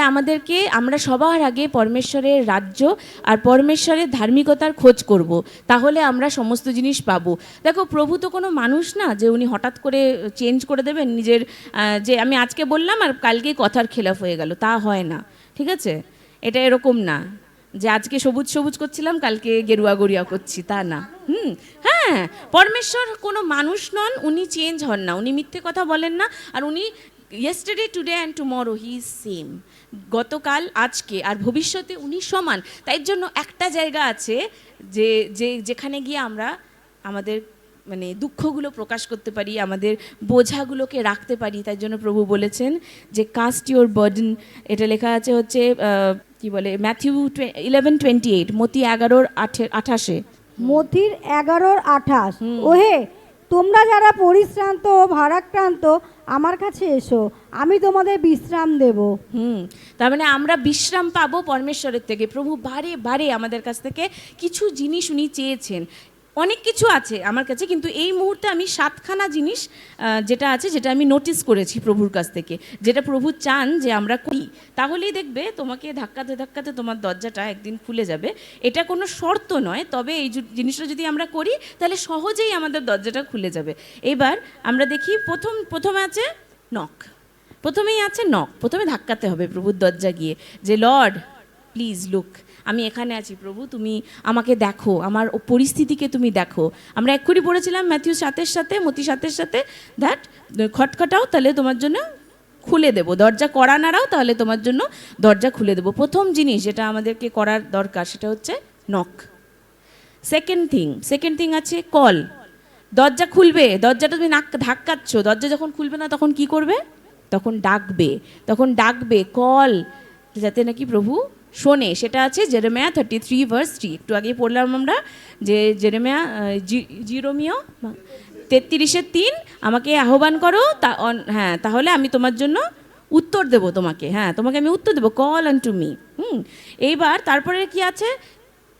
আমরা সবার আগে পরমেশ্বরের রাজ্য আর পরমেশ্বরের ধার্মিকতার খোঁজ করব, তাহলে আমরা সমস্ত জিনিস পাবো। দেখো প্রভু তো কোনো মানুষ না যে উনি হঠাৎ করে চেঞ্জ করে দেবেন নিজের, যে আমি আজকে বললাম আর কালকেই কথার খেলাফ হয়ে গেল, তা হয় না, ঠিক আছে? এটা এরকম না যে আজকে সবুজ সবুজ করছিলাম কালকে গেরুয়া গড়িয়া করছি, তা না। হ্যাঁ, পরমেশ্বর কোনো মানুষ নন, উনি চেঞ্জ হন না, উনি মিথ্যে কথা বলেন না, আর উনি yesterday, today and tomorrow he is same, গতকাল আজকে আর ভবিষ্যতে উনি সমান। তাই জন্য একটা জায়গা আছে যেখানে গিয়ে আমরা আমাদের মানে দুঃখগুলো প্রকাশ করতে পারি, আমাদের বোঝাগুলোকে রাখতে পারি। তাই জন্য প্রভু বলেছেন যে কাস্ট ইউর বার্ডেন, এটা লেখা আছে হচ্ছে কি বলে ম্যাথিউ 11:28, মতি 11:28। মথির 11:28, ওহে তোমরা যারা পরিশ্রান্ত ও ভারাক্রান্ত আমার কাছে এসো, আমি তোমাদের বিশ্রাম দেব। তার মানে আমরা বিশ্রাম পাবো পরমেশ্বরের থেকে। প্রভু বারে বারে আমাদের কাছ থেকে কিছু জিনিস উনি চেয়েছেন। অনেক কিছু আছে আমার কাছে, কিন্তু এই মুহূর্তে আমি 7খানা জিনিস যেটা আছে, যেটা আমি নোটিস করেছি প্রভুর কাছ থেকে, যেটা প্রভু চান যে আমরা করি। তাহলেই দেখবে তোমাকে ধাক্কাতে ধাক্কাতে তোমার দরজাটা একদিন খুলে যাবে। এটা কোনো শর্ত নয়, তবে এই জিনিসটা যদি আমরা করি তাহলে সহজেই আমাদের দরজাটা খুলে যাবে। এবার আমরা দেখি প্রথমে আছে নক। প্রথমেই আছে নক, প্রথমে ধাক্কাতে হবে প্রভুর দরজা গিয়ে, যে লর্ড প্লিজ লুক, আমি এখানে আছি প্রভু, তুমি আমাকে দেখো, আমার পরিস্থিতিকে তুমি দেখো। আমরা এক্ষুনি পড়েছিলাম ম্যাথিউ 7-এর সাথে, মতি 7-এর সাথে, দ্যাট খটখটাও তাহলে তোমার জন্য খুলে দেবো, দরজা কড়া নাড়াও তাহলে তোমার জন্য দরজা খুলে দেবো। প্রথম জিনিস যেটা আমাদেরকে করার দরকার সেটা হচ্ছে নক। সেকেন্ড থিং আছে কল। দরজা খুলবে, দরজাটা তুমি ধাক্কাচ্ছ, দরজা যখন খুলবে না তখন কি করবে? তখন ডাকবে কল, যাতে নাকি প্রভু শোনে। সেটা আছে জেরেমিয়া 33:3। একটু আগে পড়লাম আমরা যে জেরেমিয়া জিরোমিও 33:3, আমাকে আহ্বান করো, হ্যাঁ তাহলে আমি তোমার জন্য উত্তর দেবো তোমাকে, হ্যাঁ তোমাকে আমি উত্তর দেবো, কল আনটু মি। এইবার তারপরে কি আছে?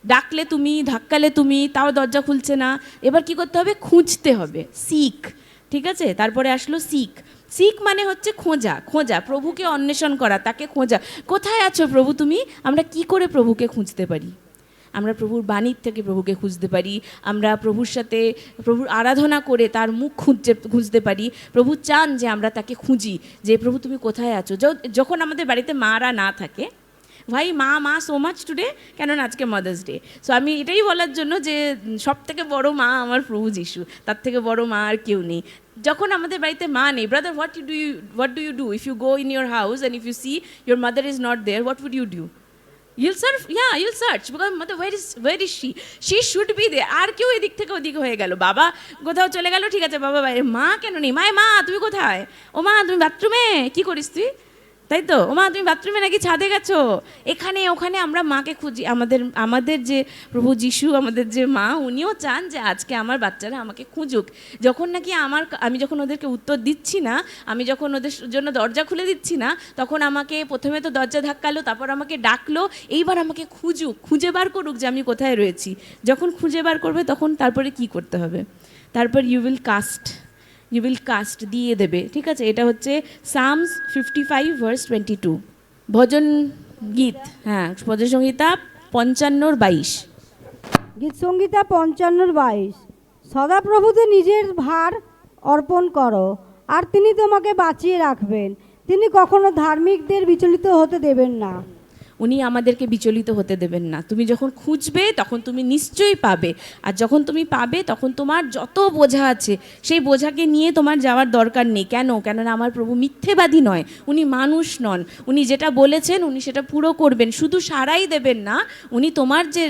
ডাকলে তুমি, ধাক্কালে তুমি, তাও দরজা খুলছে না, এবার কি করতে হবে? খুঁজতে হবে, সিক। ঠিক আছে, তারপরে আসলো সিক মানে হচ্ছে খোঁজা, প্রভুকে অন্বেষণ করা, তাকে খোঁজা। কোথায় আছো প্রভু তুমি? আমরা কি করে প্রভুকে খুঁজতে পারি? আমরা প্রভুর বাণীর থেকে প্রভুকে খুঁজতে পারি, আমরা প্রভুর সাথে প্রভুর আরাধনা করে তার মুখ খুঁজতে পারি। প্রভু চান যে আমরা তাকে খুঁজি, যে প্রভু তুমি কোথায় আছো। যখন আমাদের বাড়িতে মারা না থাকে, ভাই মা সো মাচ টুডে, কেননা আজকে মাদার্স ডে। সো আমি এটাই বলার জন্য যে সব থেকে বড় মা আমার প্রভু যিশু, তার থেকে বড় মা আর কেউ নেই। যখন আমাদের বাড়িতে মা নেই, brother what do you do if you go in your house and if you see your mother is not there, what would you do? You'll search, yeah, you'll search because mother, where is she? She should be there. আর কেউ এদিক থেকে ওদিক হয়ে গেল, বাবা কোথাও চলে গেল, ঠিক আছে বাবা বাইরে, মা কেন নেই, মা তুমি কোথায়, ও মা তুমি বাথরুমে, কি করিস তুই, তাই তো, ও মা তুমি বাথরুমে নাকি ছাদে গেছো, এখানে ওখানে আমরা মাকে খুঁজি। আমাদের যে প্রভু যিশু, আমাদের যে মা, উনিও চান যে আজকে আমার বাচ্চারা আমাকে খুঁজুক। যখন নাকি আমি যখন ওদেরকে উত্তর দিচ্ছি না, আমি যখন ওদের জন্য দরজা খুলে দিচ্ছি না, তখন আমাকে প্রথমে তো দরজা ধাক্কালো, তারপর আমাকে ডাকলো, এইবার আমাকে খুঁজে বার করুক যে আমি কোথায় রয়েছি। যখন খুঁজে বার করবে তখন তারপরে কি করতে হবে, তারপর ইউ উইল কাস্ট দিয়ে দেবে, ঠিক আছে। এটা হচ্ছে সামস 55:22, ভজন গীত, হ্যাঁ ভজন সংহিতা 55:22। গীত সংহিতা 55:22। সদাপ্রভুতে নিজের ভার অর্পণ করো, আর তিনি তোমাকে বাঁচিয়ে রাখবেন। তিনি কখনো ধার্মিকদের বিচলিত হতে দেবেন না। উনি আমাদেরকে বিচলিত হতে দেবেন না। তুমি যখন খুঁজবে তখন তুমি নিশ্চয়ই পাবে, আর যখন তুমি পাবে তখন তোমার যত বোঝা আছে সেই বোঝাকে নিয়ে তোমার যাওয়ার দরকার নেই। কেননা আমার প্রভু মিথ্যেবাদী নয়, উনি মানুষ নন। উনি যেটা বলেছেন উনি সেটা পুরো করবেন, শুধু সারাই দেবেন না, উনি তোমাকে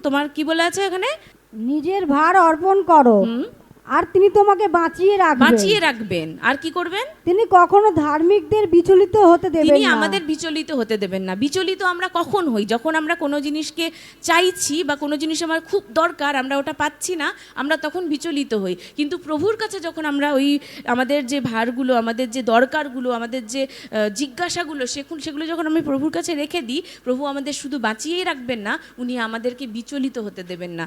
তোমার কি বলে আছে এখানে, নিজের ভার অর্পণ করো, আর তিনি তোমাকে বাঁচিয়ে রাখবেন। আর কি করবেন? তিনি কখনো ধার্মিকদের বিচলিত হতে দেবেন না। তিনি আমাদের বিচলিত হতে দেবেন না। বিচলিত আমরা কখন হই? যখন আমরা কোনো জিনিসকে চাইছি বা কোনো জিনিস আমার খুব দরকার, আমরা ওটা পাচ্ছি না, আমরা তখন বিচলিত হই। কিন্তু প্রভুর কাছে যখন আমরা আমাদের যে ভারগুলো, আমাদের যে দরকারগুলো, আমাদের যে জিজ্ঞাসাগুলো, সেগুলো যখন আমি প্রভুর কাছে রেখে দিই, প্রভু আমাদের শুধু বাঁচিয়েই রাখবেন না, উনি আমাদেরকে বিচলিত হতে দেবেন না।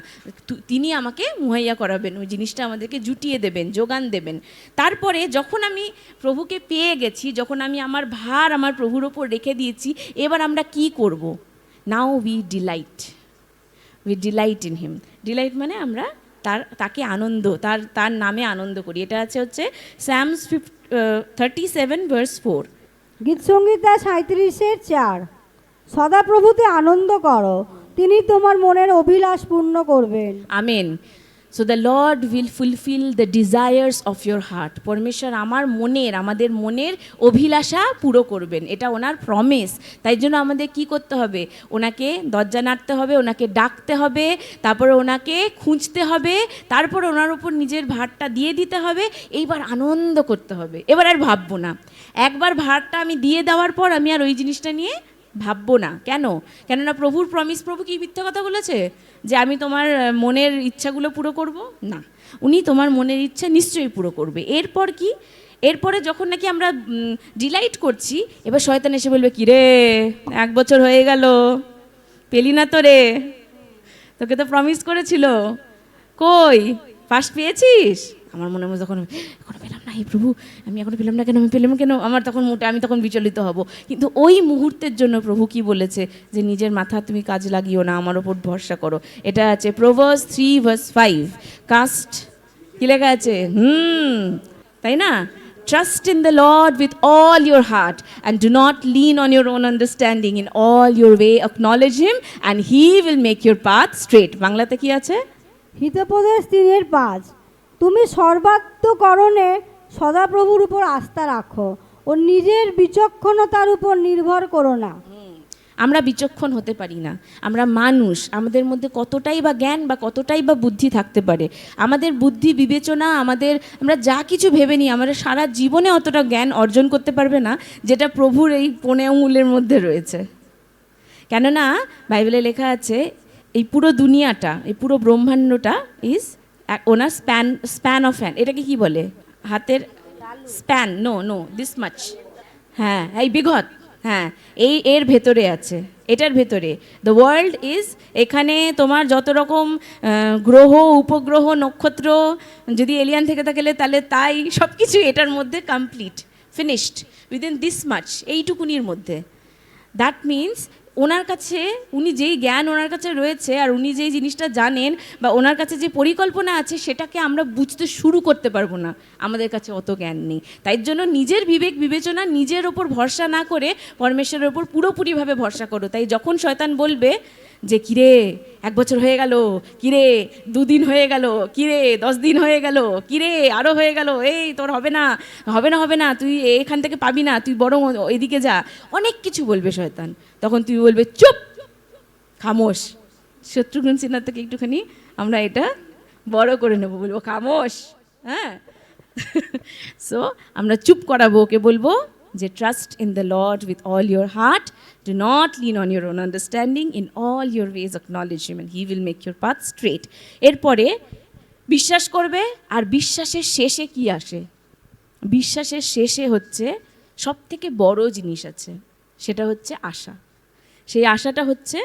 তিনি আমাকে মুহাইয়া করাবেন, ওই জিনিসটা আমাদেরকে জুটিয়ে দেবেন, যোগান দেবেন। তারপরে যখন আমি প্রভুকে পেয়ে গেছি, যখন আমি আমার ভার আমার প্রভুর ওপর রেখে দিয়েছি, এবার আমরা কি করব? Now we delight in him. Delight মানে আমরা তাকে আনন্দ, তার নামে আনন্দ করি। এটা হচ্ছে সামস 37:4। গীত সংহিতা 37:4। সদাপ্রভুতে আনন্দ করো, তিনি তোমার মনের অভিলাষ পূর্ণ করবেন। Amen. So the Lord will fulfill the desires of your heart. পরমেশ্বর আমাদের মনের অভিলাষা পুরো করবেন, এটা ওনার প্রমিস। তাই জন্য আমাদের কি করতে হবে? ওনাকে দরজা নাড়তে হবে, ওনাকে ডাকতে হবে, তারপরে ওনাকে খুঁজতে হবে, তারপরে ওনার উপর নিজের ভারটা দিয়ে দিতে হবে, এইবার আনন্দ করতে হবে। এবার আর ভাববো না। একবার ভারটা আমি দিয়ে দেওয়ার পর আমি আর ওই জিনিসটা নিয়ে ভাববো না। কেননা প্রভুর প্রমিস, প্রভু কি মিথ্যা কথা বলেছে যে আমি তোমার মনের ইচ্ছাগুলো পুরো করব? না, উনি তোমার মনের ইচ্ছা নিশ্চয়ই পুরো করবে। এরপর কি? এরপরে যখন নাকি আমরা ডিলাইট করছি, এবার শয়তান এসে বলবে, কি রে 1 বছর হয়ে গেল, পেলি না তো রে, তোকে তো প্রমিস করেছিল, কই ফার্স্ট পেয়েছিস? আমার মনে মধ্যে তখন এখনো পেলাম না, এই প্রভু আমি এখনো পেলাম না কেন, আমি তখন বিচলিত হব। কিন্তু ওই মুহূর্তের জন্য প্রভু কি বলেছে যে নিজের মাথা তুমি কাজ লাগিও না, আমার ওপর ভরসা করো। এটা আছে প্রোভার্বস 3:5। কাস্ট কি লেখা আছে? তাই না? Trust in the Lord with all your heart and do not lean on your own understanding. In all your way acknowledge him and he will make your path straight. বাংলাতে কি আছে? হিতোপদেশ 3:5। তুমি সর্বাত্মকরণে সদাপ্রভুর উপর আস্থা রাখো ও নিজের বিচক্ষণতার উপর নির্ভর করো না। আমরা বিচক্ষণ হতে পারি না, আমরা মানুষ। আমাদের মধ্যে কতটাই বা জ্ঞান বা কতটাই বা বুদ্ধি থাকতে পারে, আমাদের বুদ্ধি বিবেচনা, আমরা যা কিছু ভেবে নিই, আমরা সারা জীবনে অতটা জ্ঞান অর্জন করতে পারবে না যেটা প্রভুর এই 15 আঙুলের মধ্যে রয়েছে। কেননা বাইবেলে লেখা আছে এই পুরো দুনিয়াটা, এই পুরো ব্রহ্মাণ্ডটা ইজ ওনার স্প্যান অফ হ্যান্ড। এটাকে কি বলে? হাতের স্প্যান, নো দিস মাচ, হ্যাঁ এই বিঘত, হ্যাঁ এর ভেতরে আছে, এটার ভেতরে। দ্য ওয়ার্ল্ড ইজ, এখানে তোমার যত রকম গ্রহ, উপগ্রহ, নক্ষত্র, যদি এলিয়ান থেকে থাকলে তাহলে তাই সব কিছু এটার মধ্যে complete, finished within this much, এইটুকুনির মধ্যে। দ্যাট মিনস ওনার কাছে, উনি যেই জ্ঞান ওনার কাছে রয়েছে আর উনি যেই জিনিসটা জানেন বা ওনার কাছে যে পরিকল্পনা আছে, সেটাকে আমরা বুঝতে শুরু করতে পারবো না, আমাদের কাছে অত জ্ঞান নেই। তাই জন্য নিজের বিবেক বিবেচনা, নিজের ওপর ভরসা না করে পরমেশ্বরের ওপর পুরোপুরিভাবে ভরসা করো। তাই যখন শয়তান বলবে যে কিরে 1 বছর হয়ে গেল, কিরে 2 দিন হয়ে গেল, কিরে 10 দিন হয়ে গেল, কিরে আরও হয়ে গেল, এই তোর হবে না, তুই এখান থেকে পাবি না, তুই বরং এদিকে যা, অনেক কিছু বলবে শয়তান। তখন তুমি বলবে চুপ, খামোশ। শত্রুঘ্ন সিনহা থেকে একটুখানি আমরা এটা বড় করে নেবো, বলবো খামোশ। হ্যাঁ, সো আমরা চুপ করাবো, ওকে বলবো যে trust in the lord with all your heart, do not lean on your own understanding, in all your ways acknowledge him and he will make your path straight. এরপরে বিশ্বাস করবে। আর বিশ্বাসের শেষে কি আসে? বিশ্বাসের শেষে হচ্ছে সব থেকে বড় জিনিস আছে, সেটা হচ্ছে আশা। সেই আশাটা হচ্ছে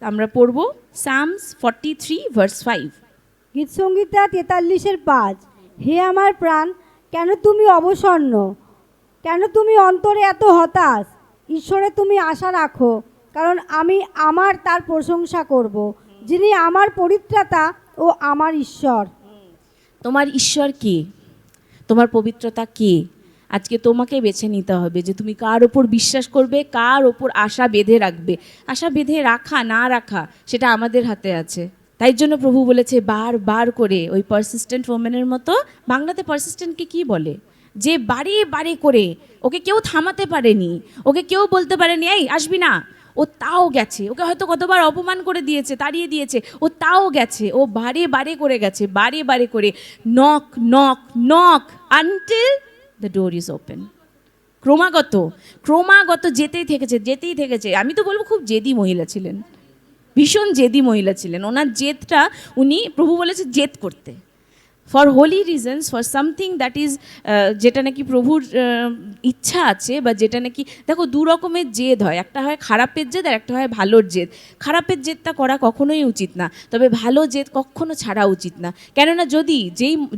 আমরা পড়ব সামস 43:5। গীতসংহিতা 43:5। হে আমার প্রাণ, কেন তুমি অবসন্ন, কেন তুমি অন্তরে এত হতাশ? ঈশ্বরে তুমি আশা রাখো, কারণ আমি তার প্রশংসা করব, যিনি আমার পবিত্রতা ও আমার ঈশ্বর। তোমার ঈশ্বর কে? তোমার পবিত্রতা কে? আজকে তোমাকে বেছে নিতে হবে যে তুমি কার ওপর বিশ্বাস করবে, কার ওপর আশা বেঁধে রাখবে। আশা বেঁধে রাখা না রাখা সেটা আমাদের হাতে আছে। তাই জন্য প্রভু বলেছে বারবার করে, ওই পারসিস্টেন্ট ওম্যানের মতো। বাংলাতে পারসিস্টেন্টকে কি বলে? যে বারে বারে করে, ওকে কেউ থামাতে পারেনি, ওকে কেউ বলতে পারেনি এই আসবি না, ও তাও গেছে। ওকে হয়তো কতবার অপমান করে দিয়েছে, তাড়িয়ে দিয়েছে, ও তাও গেছে। ও বারে বারে করে গেছে, বারে বারে করে। Knock knock knock until the door is open. ক্রমাগত ক্রমাগত যেতেই থেকেছে। আমি তো বলবো খুব জেদি মহিলা ছিলেন, ভীষণ জেদি মহিলা ছিলেন। ওনার জেদটা, উনি প্রভু বলেছে জেদ করতে, for holy reasons, for something that is, যেটা নাকি প্রভুর ইচ্ছা আছে, বা যেটা নাকি, দেখো দু রকমের জেদ হয়, একটা হয় খারাপের জেদ আর একটা হয় ভালোর জেদ। খারাপের জেদটা করা কখনোই উচিত না, তবে ভালো জেদ কখনো ছাড়া উচিত না। কেননা যদি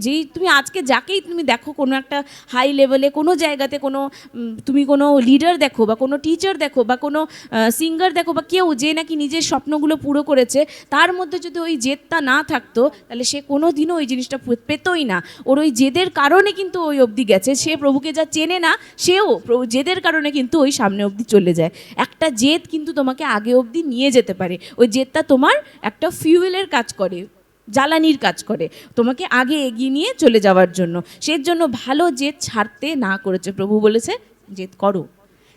যেই তুমি আজকে যাকেই তুমি দেখো কোনো একটা হাই লেভেলে কোনো জায়গাতে, তুমি কোনো লিডার দেখো, বা কোনো টিচার দেখো, বা কোনো সিঙ্গার দেখো, বা কেউ যে নাকি নিজের স্বপ্নগুলো পুরো করেছে, তার মধ্যে যদি ওই জেদটা না থাকতো, তাহলে সে কোনো দিনও ওই জিনিসটা পেতোই না। ওর ওই জেদের কারণে কিন্তু ওই অবধি গেছে। সে প্রভুকে যা চেনে না, সেও জেদের কারণে কিন্তু ওই সামনে অবধি চলে যায়। একটা জেদ কিন্তু তোমাকে আগে অবধি নিয়ে যেতে পারে। ওই জেদটা তোমার একটা ফিউয়েলের কাজ করে, জ্বালানির কাজ করে, তোমাকে আগে এগিয়ে নিয়ে চলে যাওয়ার জন্য। সেই জন্য ভালো জেদ ছাড়তে না করেছে। প্রভু বলেছে জেদ করো,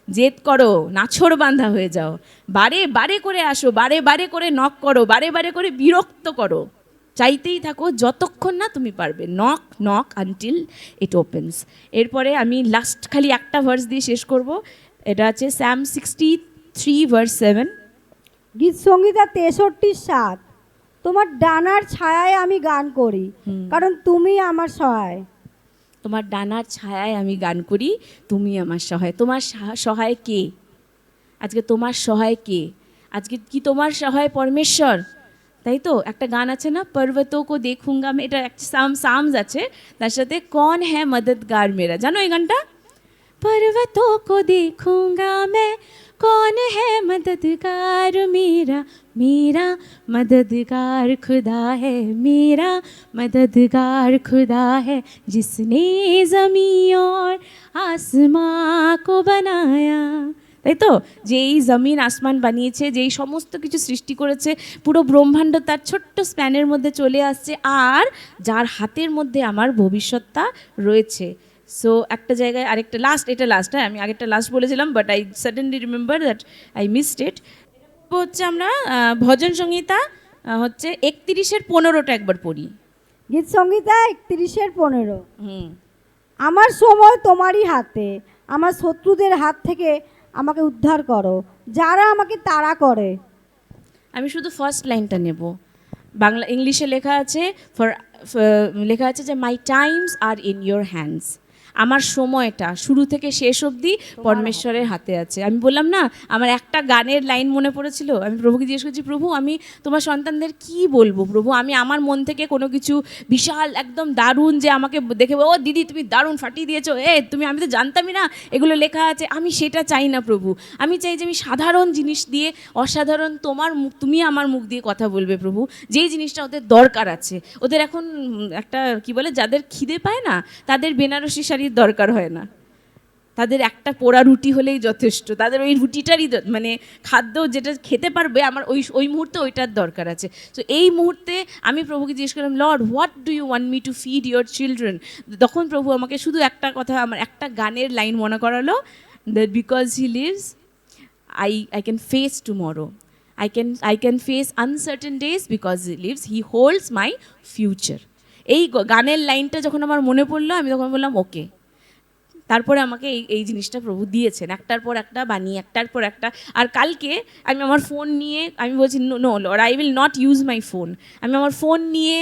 জেদ করো, নাছোড় বাঁধা হয়ে যাও, বারে বারে করে আসো, বারে বারে করে নক করো, বারে বারে করে বিরক্ত করো, চাইতেই থাকো যতক্ষণ না তুমি পারবে। Knock knock until it opens. এরপরে আমি লাস্ট খালি একটা ভার্স দিয়ে শেষ করব। এটা আছে স্যাম 63:7। গীতসংহিতা 63:7। তোমার ডানার ছায়ায় আমি গান করি, কারণ তুমি আমার সহায়। তোমার ডানার ছায়ায় আমি গান করি, তুমি আমার সহায়। তোমার সহায় কে? আজকে তোমার সহায় কে? আজকে কি তোমার সহায় পরমেশ্বর? তাই তো একটা গান আছে না, পর্বতোं को देखूंगा मैं, এটা একটা সামস আছে, তার সাথে কौन है मददगार मेरा, জানো এই গানটা? पर्वतों को देखूंगा मैं, कौन है मददगार मेरा, मेरा मददगार खुदा है, मेरा मददगार खुदा है, जिसने ज़मीन और आसमां को बनाया। তাই তো, যে এই জমিন আসমান বানিয়েছে, যেই সমস্ত কিছু সৃষ্টি করেছে, পুরো ব্রহ্মাণ্ড তার ছোট্ট স্প্যানের মধ্যে চলে আসছে, আর যার হাতের মধ্যে আমার ভবিষ্যৎটা রয়েছে। সো একটা জায়গায় আরেকটা লাস্ট, এটা লাস্ট, হ্যাঁ আমি আগেরটা লাস্ট বলেছিলাম, but I suddenly remember that I missed it. হচ্ছে আমরা ভজন সংহিতা হচ্ছে 31:15টা একবার পড়ি। গীতসংহিতা 31:15। আমার সময় তোমারই হাতে, আমার শত্রুদের হাত থেকে আমাকে উদ্ধার করো, যারা আমাকে তাড়া করে। আমি শুধু ফার্স্ট লাইনটা নেব। বাংলা, ইংলিশে লেখা আছে লেখা আছে যে my times are in your hands. আমার সময়টা শুরু থেকে শেষ অবধি পরমেশ্বরের হাতে আছে। আমি বললাম না, আমার একটা গানের লাইন মনে পড়েছিল। আমি প্রভুকে জিজ্ঞেস করছি, প্রভু আমি তোমার সন্তানদের কি বলবো? প্রভু আমি আমার মন থেকে কোনো কিছু বিশাল একদম দারুণ, যে আমাকে দেখে ও দিদি তুমি দারুণ ফাটিয়ে দিয়েছো, আমি তো জানতামই না এগুলো লেখা আছে, আমি সেটা চাই না প্রভু। আমি চাই যে আমি সাধারণ জিনিস দিয়ে, অসাধারণ তোমার মুখ, তুমি আমার মুখ দিয়ে কথা বলবে প্রভু, যেই জিনিসটা ওদের দরকার আছে। ওদের এখন একটা কি বলে, যাদের খিদে পায় না তাদের বেনারসি শাড়ির দরকার হয় না, তাদের একটা পোড়া রুটি হলেই যথেষ্ট। তাদের ওই রুটিটারই মানে খাদ্য যেটা খেতে পারবে, আমার ওই মুহূর্তে ওইটার দরকার আছে। তো এই মুহূর্তে আমি প্রভুকে জিজ্ঞেস করলাম, lord what do you want me to feed your children? তখন প্রভু আমাকে শুধু একটা কথা, আমার একটা গানের লাইন মনে করালো, that because he lives I can face tomorrow. I can face uncertain days because he lives. He holds my future. এই গানের লাইনটা যখন আমার মনে পড়লো আমি তখন বললাম ওকে, তারপরে আমাকে এই জিনিসটা প্রভু দিয়েছেন, একটার পর একটা বানিয়ে, একটার পর একটা। আর কালকে আমি আমার ফোন নিয়ে আমি বলছি no lord, I will not use my phone. আমি আমার ফোন নিয়ে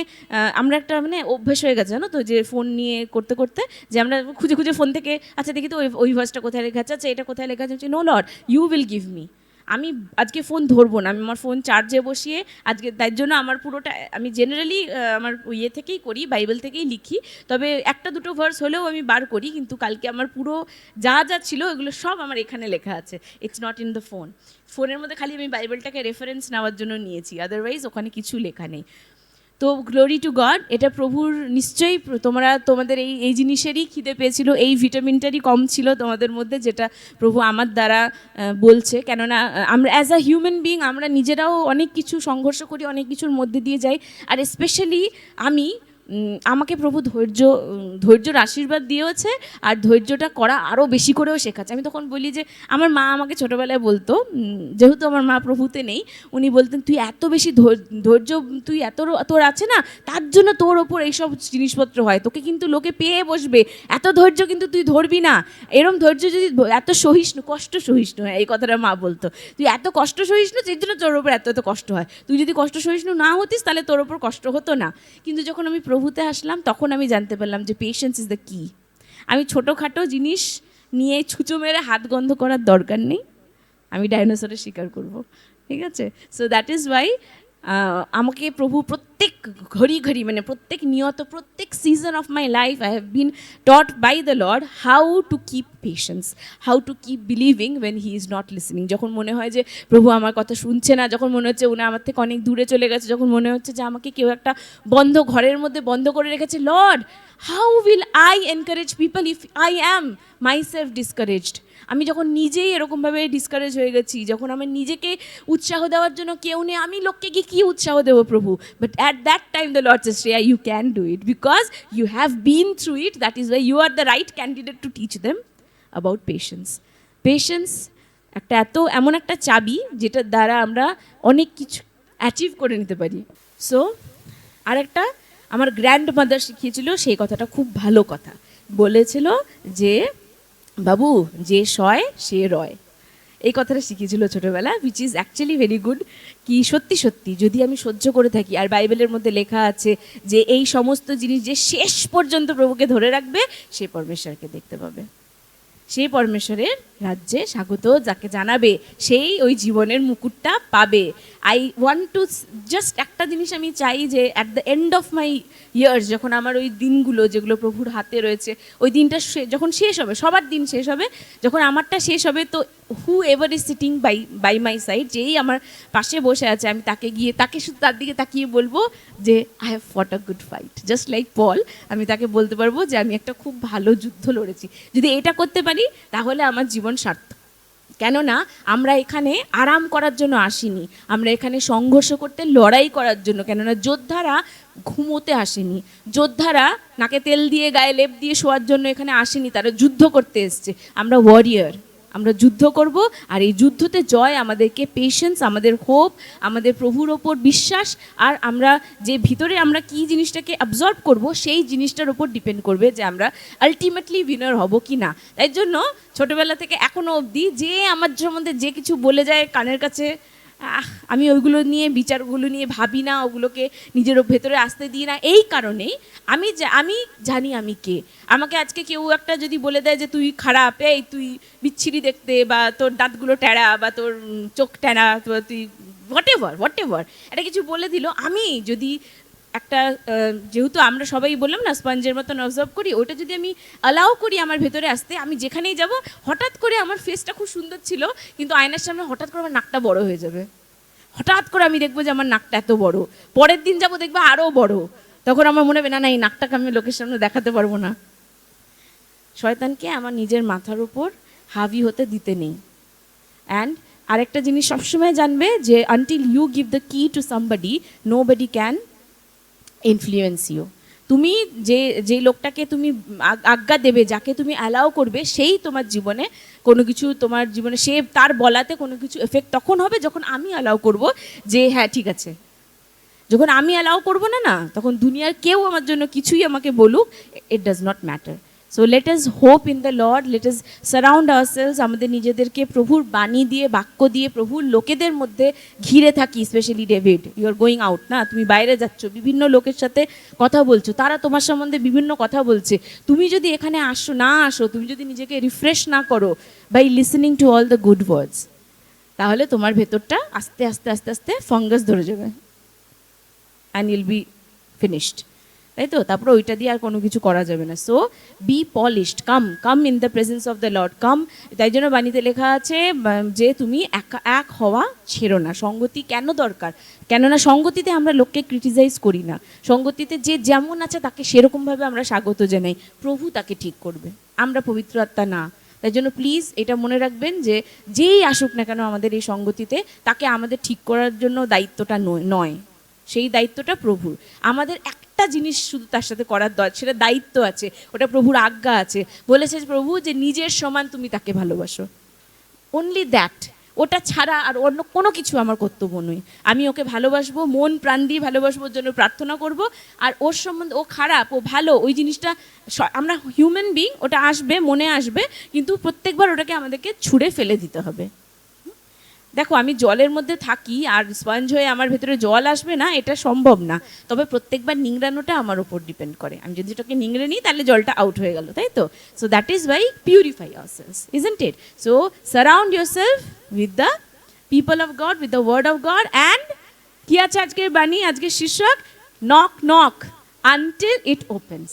আমরা একটা মানে অভ্যেস হয়ে গেছে জানো তো, যে ফোন নিয়ে করতে করতে যে আমরা খুঁজে খুঁজে ফোন থেকে আচ্ছা দেখি তো ওই ভার্সটা কোথায় লেখা আছে, আচ্ছা এটা কোথায় লেখা আছে, no lord you will give me. আমি আজকে ফোন ধরবো না, আমি আমার ফোন চার্জে বসিয়ে আজকে তাই জন্য আমার পুরোটা আমি জেনারেলি আমার ইয়ে থেকেই করি, বাইবেল থেকেই লিখি, তবে একটা দুটো ভার্স হলেও আমি বার করি, কিন্তু কালকে আমার পুরো যা যা ছিল এগুলো সব আমার এখানে লেখা আছে। It's not in the phone. ফোনের মধ্যে খালি আমি বাইবেলটাকে রেফারেন্স নেওয়ার জন্য নিয়েছি, আদারওয়াইজ ওখানে কিছু লেখা নেই। তো গ্লোরি টু গড, এটা প্রভুর নিশ্চয়ই তোমাদের এই জিনিসেরই খিদে পেয়েছিল, এই ভিটামিনটারই কম ছিল তোমাদের মধ্যে, যেটা প্রভু আমার দ্বারা বলছে। কেননা আমরা অ্যাজ আ হিউম্যান বিইং আমরা নিজেরাও অনেক কিছু সংঘর্ষ করি, অনেক কিছুর মধ্যে দিয়ে যাই। আর স্পেশালি আমাকে প্রভু ধৈর্যর আশীর্বাদ দিয়েছে, আর ধৈর্যটা করা আরও বেশি করেও শেখাচ্ছে। আমি তখন বলি যে আমার মা আমাকে ছোটোবেলায় বলতো, যেহেতু আমার মা প্রভুতে নেই, উনি বলতেন তুই এত বেশি ধৈর্য তুই তোর আছে না, তার জন্য তোর ওপর এইসব জিনিসপত্র হয়, তোকে কিন্তু লোকে পেয়ে বসবে, এত ধৈর্য কিন্তু তুই ধরবি না, এরম ধৈর্য যদি এত সহিষ্ণু, কষ্ট সহিষ্ণু, হ্যাঁ এই কথাটা মা বলতো, তুই এত কষ্ট সহিষ্ণু সেই জন্য তোর ওপর এত কষ্ট হয়, তুই যদি কষ্ট সহিষ্ণু না হতিস তাহলে তোর ওপর কষ্ট হতো না। কিন্তু যখন আমি প্রভুতে আসলাম তখন আমি জানতে পারলাম যে পেশেন্স ইজ দ্য কি। আমি ছোটোখাটো জিনিস নিয়ে ছুঁচো মেরে হাত গন্ধ করার দরকার নেই, আমি ডাইনোসরের শিকার করব, ঠিক আছে? সো দ্যাট ইজ ওয়াই আমাকে প্রভু প্রত্যেক ঘড়ি মানে প্রত্যেক নিয়ত প্রত্যেক season of my life I have been taught by the lord how to keep patience, how to keep believing when he is not listening. যখন মনে হয় যে প্রভু আমার কথা শুনছে না, যখন মনে হচ্ছে উনি আমার থেকে অনেক দূরে চলে গেছে, যখন মনে হচ্ছে যে আমাকে কেউ একটা বন্ধ ঘরের মধ্যে বন্ধ করে রেখেছে, Lord how will I encourage people if I am myself discouraged. আমি যখন নিজেই এরকমভাবে ডিসকারেজ হয়ে গেছি, যখন আমার নিজেকে উৎসাহ দেওয়ার জন্য কেউ নেই, আমি লোককে গিয়ে কী উৎসাহ দেবো প্রভু? But at that time the lord says, Shreya you can do it because you have been through it, that is why you are the right candidate to teach them about patience. Patience এমন একটা চাবি যেটার দ্বারা আমরা অনেক কিছু achieve করে নিতে পারি। সো আরেকটা আমার গ্র্যান্ড মাদার শিখিয়েছিল, সেই কথাটা খুব ভালো কথা বলেছিল যে বাবু যে সয় সে রয়, এই কথাটা শিখিয়েছিল ছোটোবেলা, which is actually very good. কি সত্যি সত্যি যদি আমি সহ্য করে থাকি, আর বাইবেলের মধ্যে লেখা আছে যে এই সমস্ত জিনিস যে শেষ পর্যন্ত প্রভুকে ধরে রাখবে সে পরমেশ্বরকে দেখতে পাবে, সেই পরমেশ্বরের রাজ্যে স্বাগত যাকে জানাবে সেই ওই জীবনের মুকুটটা পাবে। আই ওয়ান্ট টু জাস্ট একটা জিনিস আমি চাই যে at the end of my years, যখন আমার ওই দিনগুলো যেগুলো প্রভুর হাতে রয়েছে, ওই দিনটা যখন শেষ হবে, সবার দিন শেষ হবে, যখন আমারটা শেষ হবে, তো whoever is sitting by my side, যেই আমার পাশে বসে আছে, আমি তাকে শুধু তার দিকে তাকিয়ে বলবো যে I have fought a good fight, just like Paul. আমি তাকে বলতে পারবো যে আমি একটা খুব ভালো যুদ্ধ লড়েছি। যদি এটা করতে পারি তাহলে আমার জীবন সার্থক। কেননা আমরা এখানে আরাম করার জন্য আসিনি, আমরা এখানে সংঘর্ষ করতে, লড়াই করার জন্য। কেননা যোদ্ধারা ঘুমোতে আসেনি, যোদ্ধারা নাকে তেল দিয়ে গায়ে লেপ দিয়ে শোয়ার জন্য এখানে আসেনি, তারা যুদ্ধ করতে এসছে। আমরা ওয়ারিয়ার, আমরা যুদ্ধ করব, আর এই যুদ্ধতে জয় আমাদেরকে পেশেন্স, আমাদের হোপ, আমাদের প্রভুর ওপর বিশ্বাস, আর আমরা যে ভিতরে আমরা কি জিনিসটাকে অ্যাবজর্ব করব সেই জিনিসটার ওপর ডিপেন্ড করবে যে আমরা আলটিমেটলি উইনার হব কি না। তাই জন্য ছোটোবেলা থেকে এখনও অবধি যে আমার সম্বন্ধে যে কিছু বলে যায় কানের কাছে, আমি ওইগুলো নিয়ে বিচারগুলো নিয়ে ভাবি না, ওগুলোকে নিজের ভেতরে আসতে দিই না। এই কারণেই আমি জানি আমি কে। আমাকে আজকে কেউ একটা যদি বলে দেয় যে তুই খারাপ, এই তুই বিচ্ছিরি দেখতে, বা তোর দাঁতগুলো ট্যাড়া, বা তোর চোখ ট্যাড়া, তুই হোয়াট এভার এটা কিছু বলে দিল, আমি যদি একটা যেহেতু আমরা সবাই বললাম না স্পঞ্জের মতন অবজার্ভ করি, ওটা যদি আমি অ্যালাউ করি আমার ভেতরে আসতে, আমি যেখানেই যাব হঠাৎ করে আমার ফেসটা খুব সুন্দর ছিল, কিন্তু আয়নার সামনে হঠাৎ করে আমার নাকটা বড় হয়ে যাবে, হঠাৎ করে আমি দেখবো যে আমার নাকটা এত বড়, পরের দিন যাবো দেখবো আরও বড়, তখন আমার মনে হবে না এই নাকটাকে আমি লোকের সামনে দেখাতে পারবো না। শয়তানকে আমার নিজের মাথার উপর হাবি হতে দিতে নেই। অ্যান্ড আরেকটা জিনিস সবসময় জানবে যে until you give the key to somebody, nobody can influence you. তুমি যে লোকটাকে তুমি আজ্ঞা দেবে, যাকে তুমি অ্যালাউ করবে, সেই তোমার জীবনে কোনো কিছু, তোমার জীবনে সে তার বলাতে কোনো কিছু এফেক্ট তখন হবে যখন আমি অ্যালাউ করব যে হ্যাঁ ঠিক আছে। যখন আমি অ্যালাউ করবো না না, তখন দুনিয়ার কেউ আমার জন্য কিছুই আমাকে বলুক, it does not matter. So let us hope in the lord, let us surround ourselves, আমাদের নিজেদেরকে প্রভুর বাণী দিয়ে, বাক্য দিয়ে, প্রভুর লোকেদের মধ্যে ঘিরে থাকি। Specially David, you are going out না, তুমি বাইরে যাচ্ছ, বিভিন্ন লোকের সাথে কথা বলছো, তারা তোমার সম্বন্ধে বিভিন্ন কথা বলছে। তুমি যদি এখানে আসো, তুমি যদি নিজেকে রিফ্রেশ না করো by listening to all the good words, তাহলে তোমার ভেতরটা আস্তে আস্তে আস্তে আস্তে ফাঙ্গাস ধরে যাবে, অ্যান্ড ইল বি ফিনিশড, তাই তো? তারপরে ওইটা দিয়ে আর কোনো কিছু করা যাবে না। So be polished, come in the presence of the lord, come. তাই জন্য বাণীতে লেখা আছে যে তুমি এক হওয়া ছেড়ো না। সঙ্গতি কেন দরকার? কেননা সঙ্গতিতে আমরা লোককে ক্রিটিসাইজ করি না, সঙ্গতিতে যে যেমন আছে তাকে সেরকমভাবে আমরা স্বাগত জানাই। প্রভু তাকে ঠিক করবে, আমরা পবিত্র আত্মা না। তাই জন্য প্লিজ এটা মনে রাখবেন যে যেই আসুক না কেন আমাদের এই সঙ্গতিতে, তাকে আমাদের ঠিক করার জন্য দায়িত্বটা নয়, সেই দায়িত্বটা প্রভুর। আমাদের একটা জিনিস শুধু তার সাথে করার দরকার, সেটা দায়িত্ব আছে, ওটা প্রভুর আজ্ঞা আছে। বলেছে প্রভু যে নিজের সমান তুমি তাকে ভালোবাসো, অনলি দ্যাট। ওটা ছাড়া আর অন্য কোনো কিছু আমার কর্তব্য নয়। আমি ওকে ভালোবাসবো, মন প্রাণ দিয়ে ভালোবাসবো, ওর জন্য প্রার্থনা করব। আর ওর সম্বন্ধে ও খারাপ, ও ভালো, ওই জিনিসটা আমরা হিউম্যান বিং, ওটা আসবে, মনে আসবে, কিন্তু প্রত্যেকবার ওটাকে আমাদেরকে ছুঁড়ে ফেলে দিতে হবে। দেখো, আমি জলের মধ্যে থাকি আর স্পঞ্জ হয়ে আমার ভেতরে জল আসবে না, এটা সম্ভব না। তবে প্রত্যেকবার নিংড়ানোটা আমার উপর ডিপেন্ড করে। আমি যদি এটাকে নিংড়ে নিই তাহলে জলটা আউট হয়ে গেল, তাই তো? So that is why purify ourselves, isn't it? So surround yourself with the people of God, with the word of God. And কি আছে আজকের বাণী, আজকের শীর্ষক? Knock knock until it opens.